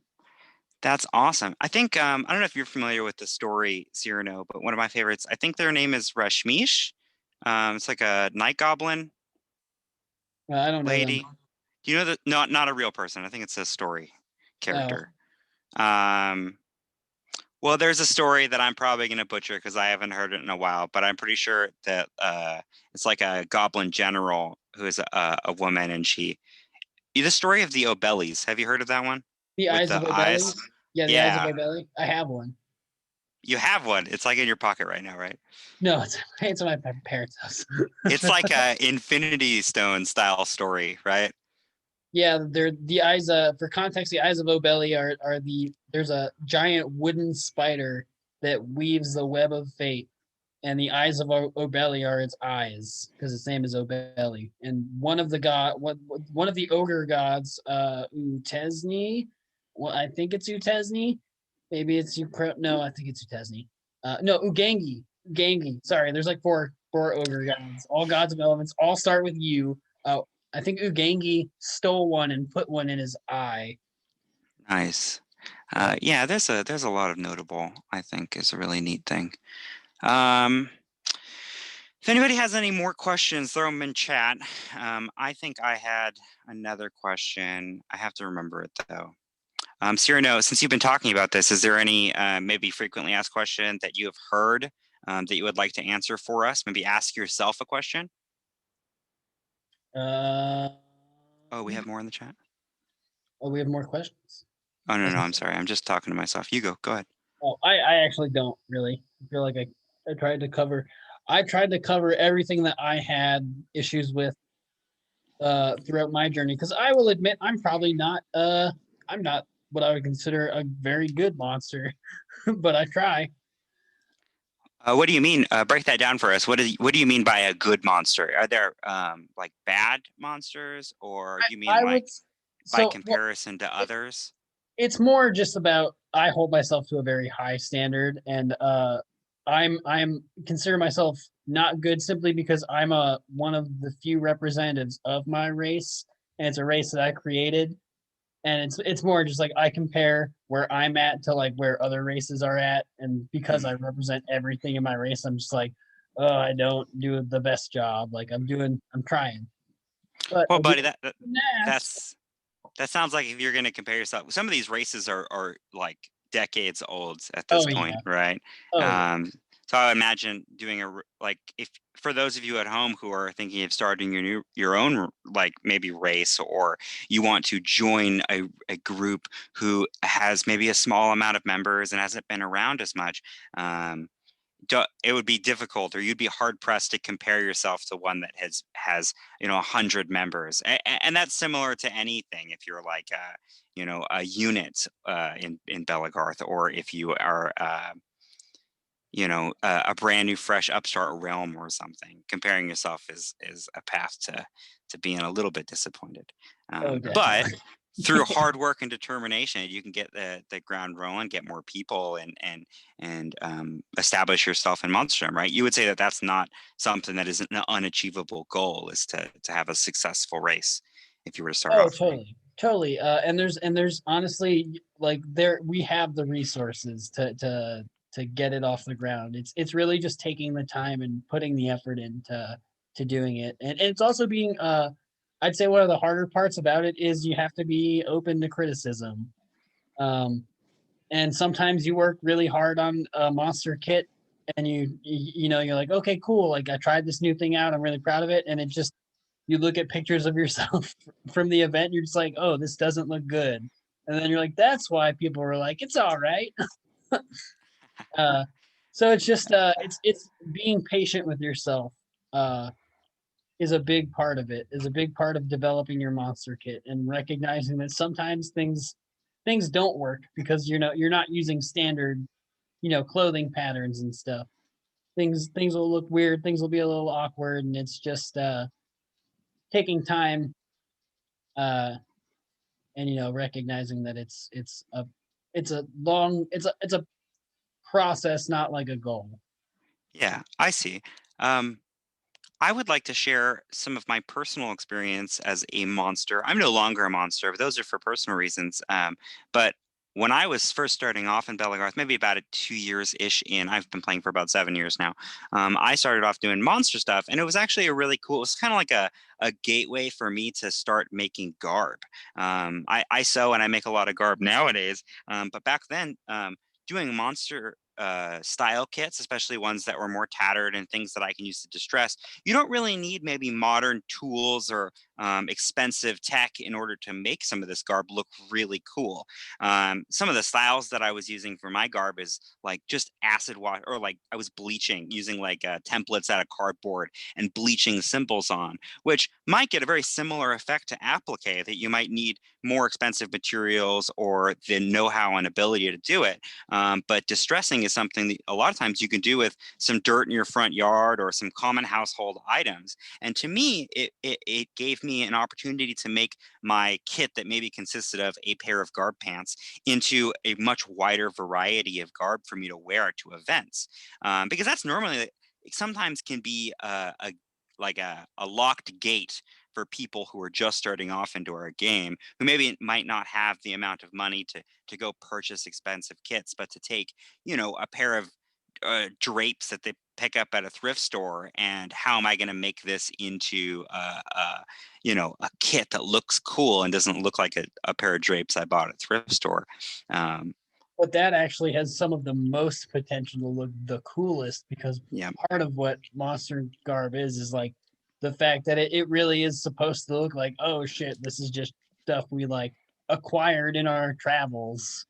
that's awesome. I think I don't know if you're familiar with the story Cyrano, but one of my favorites. I think their name is Rashmish. It's like a night goblin I don't know them. lady. Do you know that? Not a real person. I think it's a story Oh, character. Um, well, there's a story that I'm probably going to butcher because I haven't heard it in a while, but I'm pretty sure that it's like a goblin general who is a woman, and the story of the Obellies. Have you heard of that one the with eyes the of eyes? Obelli. Yeah, the eyes of Yeah, Obelli. I have one. you have one. It's like in your pocket right now, right? No, it's at my parents' house. It's like a Infinity Stone style story, right? Yeah, they're the eyes. For context, the eyes of Obelli are there's a giant wooden spider that weaves the web of fate, and the eyes of Obelli are its eyes because its name is Obelli. And one of the ogre gods, Utesni. Well, I think it's Utesni. Maybe it's no, I think it's Utesni. No, Ugangi. Ugangi. Sorry, there's like four ogre gods. All gods of elements. All start with U. I think Ugangi stole one and put one in his eye. Nice. Yeah, there's a lot of notable. I think is a really neat thing. If anybody has any more questions, throw them in chat. I think I had another question. I have to remember it though. Cyrano, since you've been talking about this, is there any maybe frequently asked question that you have heard that you would like to answer for us? Maybe ask yourself a question. Uh, Oh, we have more in the chat. oh, we have more questions. Oh no, I'm sorry. I'm just talking to myself. You go. Go ahead. Oh, I actually don't really. I feel like I tried to cover. I tried to cover everything that I had issues with throughout my journey because I will admit I'm probably not I'm not what I would consider a very good monster, but I try. What do you mean? Break that down for us. What do you mean by a good monster? Are there like bad monsters, or do you mean I like would by so well, comparison to others? it's more just about I hold myself to a very high standard and I'm consider myself not good simply because I'm a one of the few representatives of my race and it's a race that I created and it's more just like I compare where I'm at to like where other races are at and because I represent everything in my race I'm just like oh I don't do the best job like I'm trying but Well, I do buddy, ask. that's that sounds like if you're going to compare yourself, some of these races are like decades old at this Oh point, yeah. right? Oh yeah. So I would imagine doing like if for those of you at home who are thinking of starting your own like maybe race or you want to join a group who has maybe a small amount of members and hasn't been around as much, it would be difficult or you'd be hard pressed to compare yourself to one that has 100 members and that's similar to anything if you're like a unit in Belegarth or if you are a brand new fresh upstart realm or something comparing yourself is a path to being a little bit disappointed Oh but definitely. through hard work and determination, you can get the ground rolling, get more people, and establish yourself in Monsterdom, right? You would say that that's not something that is an unachievable goal, is to have a successful race if you were to start Oh, off, right? totally. And there's honestly like there we have the resources to get it off the ground. It's really just taking the time and putting the effort into to doing it. And it's also being I'd say one of the harder parts about it is you have to be open to criticism. Um, and sometimes you work really hard on a monster kit and you're like okay cool like I tried this new thing out I'm really proud of it and it just you look at pictures of yourself from the event you're just like oh this doesn't look good and then you're like that's why people were like it's all right uh, so it's just it's being patient with yourself uh, is a big part of it is a big part of developing your monster kit and recognizing that sometimes things don't work because you're not using standard clothing patterns and stuff. things will look weird, things will be a little awkward, and it's just taking time and recognizing that it's a process, not like a goal. Yeah, I see. Um, I would like to share some of my personal experience as a monster. I'm no longer a monster, but those are for personal reasons. But when I was first starting off in Belegarth, maybe about 2 years ish in, I've been playing for about 7 years now. I started off doing monster stuff, and it was actually a really cool. It was kind of like a gateway for me to start making garb. I sew and I make a lot of garb nowadays, but back then, doing monster style kits, especially ones that were more tattered and things that I can use to distress, you don't really need maybe modern tools or expensive tech in order to make some of this garb look really cool. Some of the styles that I was using for my garb is like just acid wash, or like I was bleaching using like templates out of cardboard and bleaching symbols on, which might get a very similar effect to applique, that you might need more expensive materials or the know-how and ability to do it. But distressing is something that a lot of times you can do with some dirt in your front yard or some common household items. And to me, it gave me an opportunity to make my kit that maybe consisted of a pair of garb pants into a much wider variety of garb for me to wear to events. Because that's normally, sometimes can be a locked gate for people who are just starting off into our game, who maybe might not have the amount of money to go purchase expensive kits, but to take, a pair of drapes that they pick up at a thrift store, and how am I going to make this into a kit that looks cool and doesn't look like a pair of drapes I bought at a thrift store. Um, But that actually has some of the most potential to look the coolest, because yeah. part of what monster garb is like the fact that it really is supposed to look like, oh shit, this is just stuff we like acquired in our travels.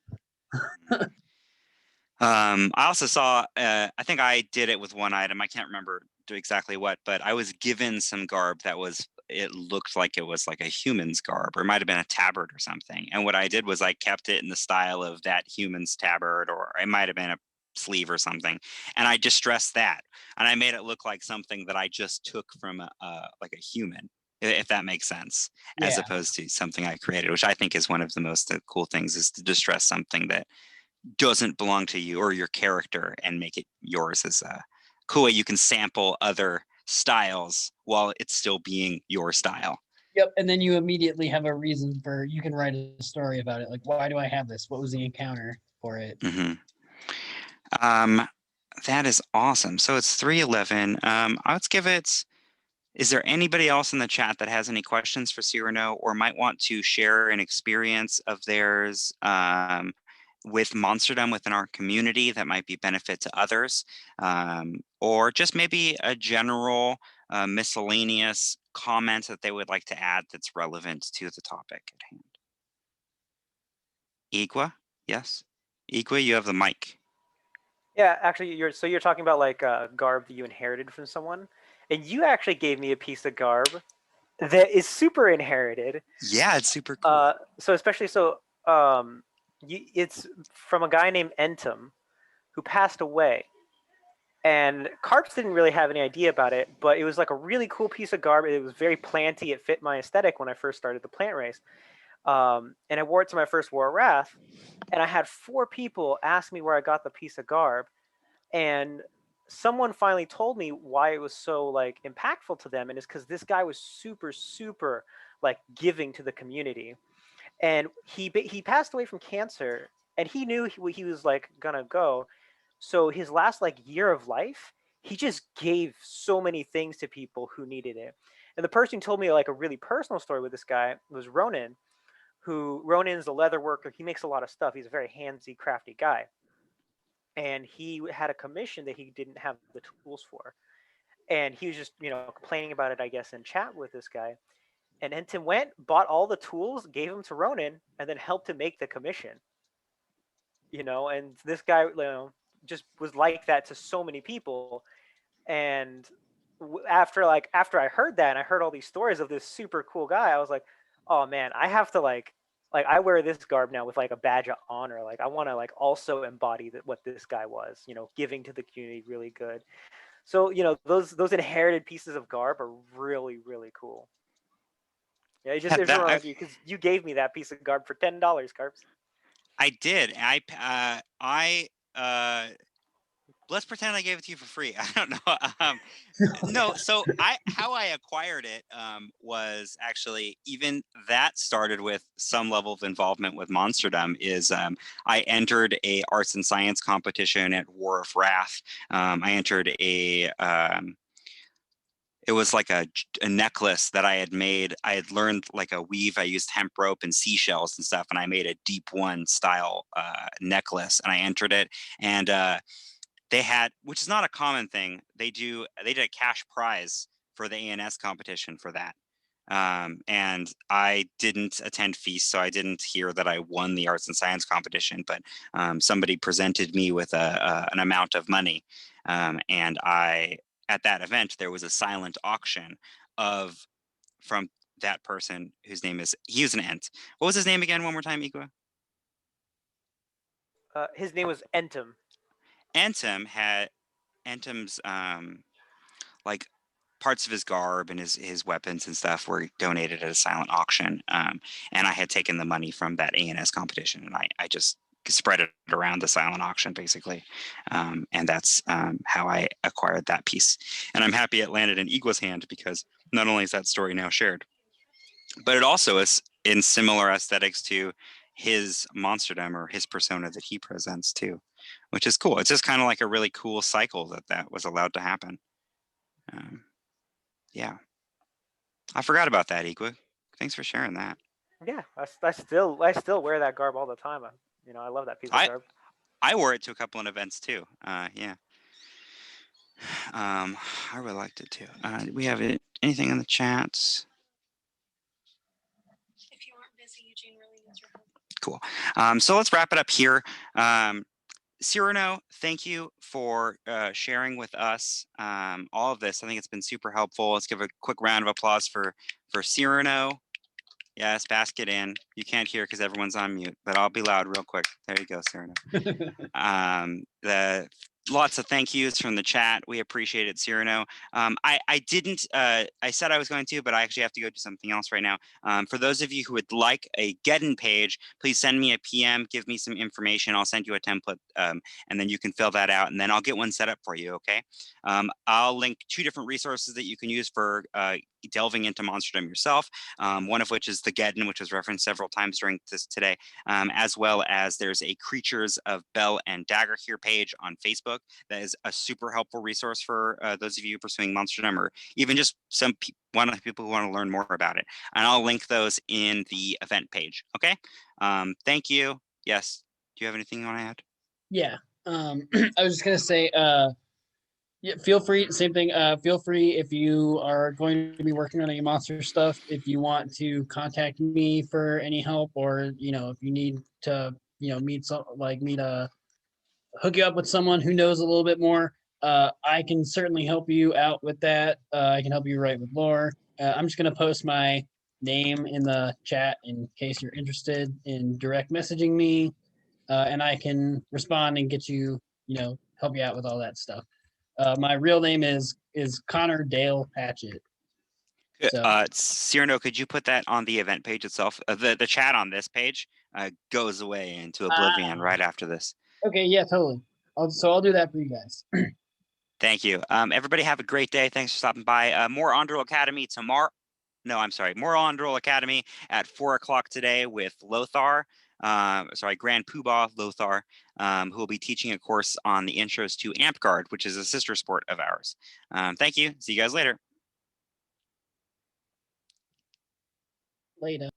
I also saw, I think I did it with one item. I can't remember exactly what, but I was given some garb it looked like it was like a human's garb, or it might have been a tabard or something. And what I did was I kept it in the style of that human's tabard, or it might have been a sleeve or something. And I distressed that. And I made it look like something that I just took from like a human, if that makes sense, as Yeah. opposed to something I created, which I think is one of the most cool things, is to distress something that doesn't belong to you or your character and make it yours. As a cool way you can sample other styles while it's still being your style. Yep. And then you immediately have a reason for, you can write a story about it. Like, why do I have this? What was the encounter for it? Mm-hmm. That is awesome. So it's 3:11. Let's give it. Is there anybody else in the chat that has any questions for Cyrano, or might want to share an experience of theirs with Monsterdom within our community that might be benefit to others, or just maybe a general miscellaneous comment that they would like to add that's relevant to the topic at hand? Igwa, yes. Igwa, you have the mic. Yeah, actually, you're talking about like garb that you inherited from someone, and you actually gave me a piece of garb that is super inherited. Yeah, it's super cool. It's from a guy named Entum, who passed away, and Carps didn't really have any idea about it, but it was like a really cool piece of garb. It was very planty. It fit my aesthetic when I first started the plant race, and I wore it to my first War of Wrath, and I had 4 people ask me where I got the piece of garb, and someone finally told me why it was so like impactful to them, and it's because this guy was super like giving to the community, and he passed away from cancer, and he knew he was like gonna go, so his last like year of life, he just gave so many things to people who needed it. And the person who told me like a really personal story with this guy was Ronan, who Ronan's a leather worker. He makes a lot of stuff. He's a very handsy, crafty guy. And he had a commission that he didn't have the tools for. And he was just, complaining about it, I guess, in chat with this guy. And Enton went, bought all the tools, gave them to Ronan, and then helped him make the commission. And this guy, just was like that to so many people. And after I heard that, and I heard all these stories of this super cool guy, I was like, oh man, I have to like like I wear this garb now with like a badge of honor. Like I want to like also embody what this guy was, giving to the community, really good. So those inherited pieces of garb are really really cool. Yeah, it Yeah, just reminds me because you gave me that piece of garb for $10, Carps. I did. Let's pretend I gave it to you for free. I don't know. No, so how I acquired it was actually, even that started with some level of involvement with Monsterdom. I entered a arts and science competition at War of Wrath. I entered it was like a necklace that I had made. I had learned like a weave. I used hemp rope and seashells and stuff, and I made a Deep One style necklace, and I entered it. And they had, which is not a common thing. They did a cash prize for the ANS competition for that. And I didn't attend feast, so I didn't hear that I won the arts and science competition, but somebody presented me with an amount of money. And at that event, there was a silent auction from that person whose name he was an Ent. What was his name again? One more time, Igua. His name was Entum. Entum's like parts of his garb and his weapons and stuff were donated at a silent auction. And I had taken the money from that ANS competition, and I just spread it around the silent auction basically. And that's how I acquired that piece. And I'm happy it landed in Igua's hand, because not only is that story now shared, but it also is in similar aesthetics to his monsterdom, or his persona that he presents too, which is cool. It's just kind of like a really cool cycle that was allowed to happen. Yeah, I forgot about that, Igua. Thanks for sharing that. Yeah, I still wear that garb all the time. I love that piece of garb. I wore it to a couple of events too. Yeah. I really liked it too. We have anything in the chats? If you aren't busy, Eugene really needs your help. Cool. So let's wrap it up here. Cyrano, thank you for sharing with us all of this. I think it's been super helpful. Let's give a quick round of applause for Cyrano. Yes, basket in. You can't hear because everyone's on mute, but I'll be loud real quick. There you go, Cyrano. Lots of thank yous from the chat. We appreciate it, Cyrano. I didn't, I said I was going to, but I actually have to go do something else right now. For those of you who would like a get-in page, please send me a PM, give me some information. I'll send you a template, and then you can fill that out, and then I'll get one set up for you, okay? I'll link 2 different resources that you can use for delving into Monsterdom yourself, one of which is the get-in, which was referenced several times during this today, as well as there's a Creatures of Bell and Dagger here page on Facebook. That is a super helpful resource for those of you pursuing Monsterdom, or even just one of the people who want to learn more about it. And I'll link those in the event page. Okay. Thank you. Yes. Do you have anything you want to add? Yeah. I was just gonna say, yeah, feel free. Same thing. Feel free, if you are going to be working on any monster stuff, if you want to contact me for any help, or if you need to, hook you up with someone who knows a little bit more. I can certainly help you out with that. I can help you write with lore. I'm just gonna post my name in the chat in case you're interested in direct messaging me, and I can respond and get you, help you out with all that stuff. My real name is Connor Dale Patchett. So, Cyrano, could you put that on the event page itself? The chat on this page goes away into oblivion right after this. Okay, yeah, totally. I'll do that for you guys. Thank you. Everybody have a great day. Thanks for stopping by. More On Roll Academy tomorrow. No, I'm sorry. More On Roll Academy at 4 o'clock today with Lothar. Grand Poobah Lothar, who will be teaching a course on the intros to Ampguard, which is a sister sport of ours. Thank you. See you guys later. Later.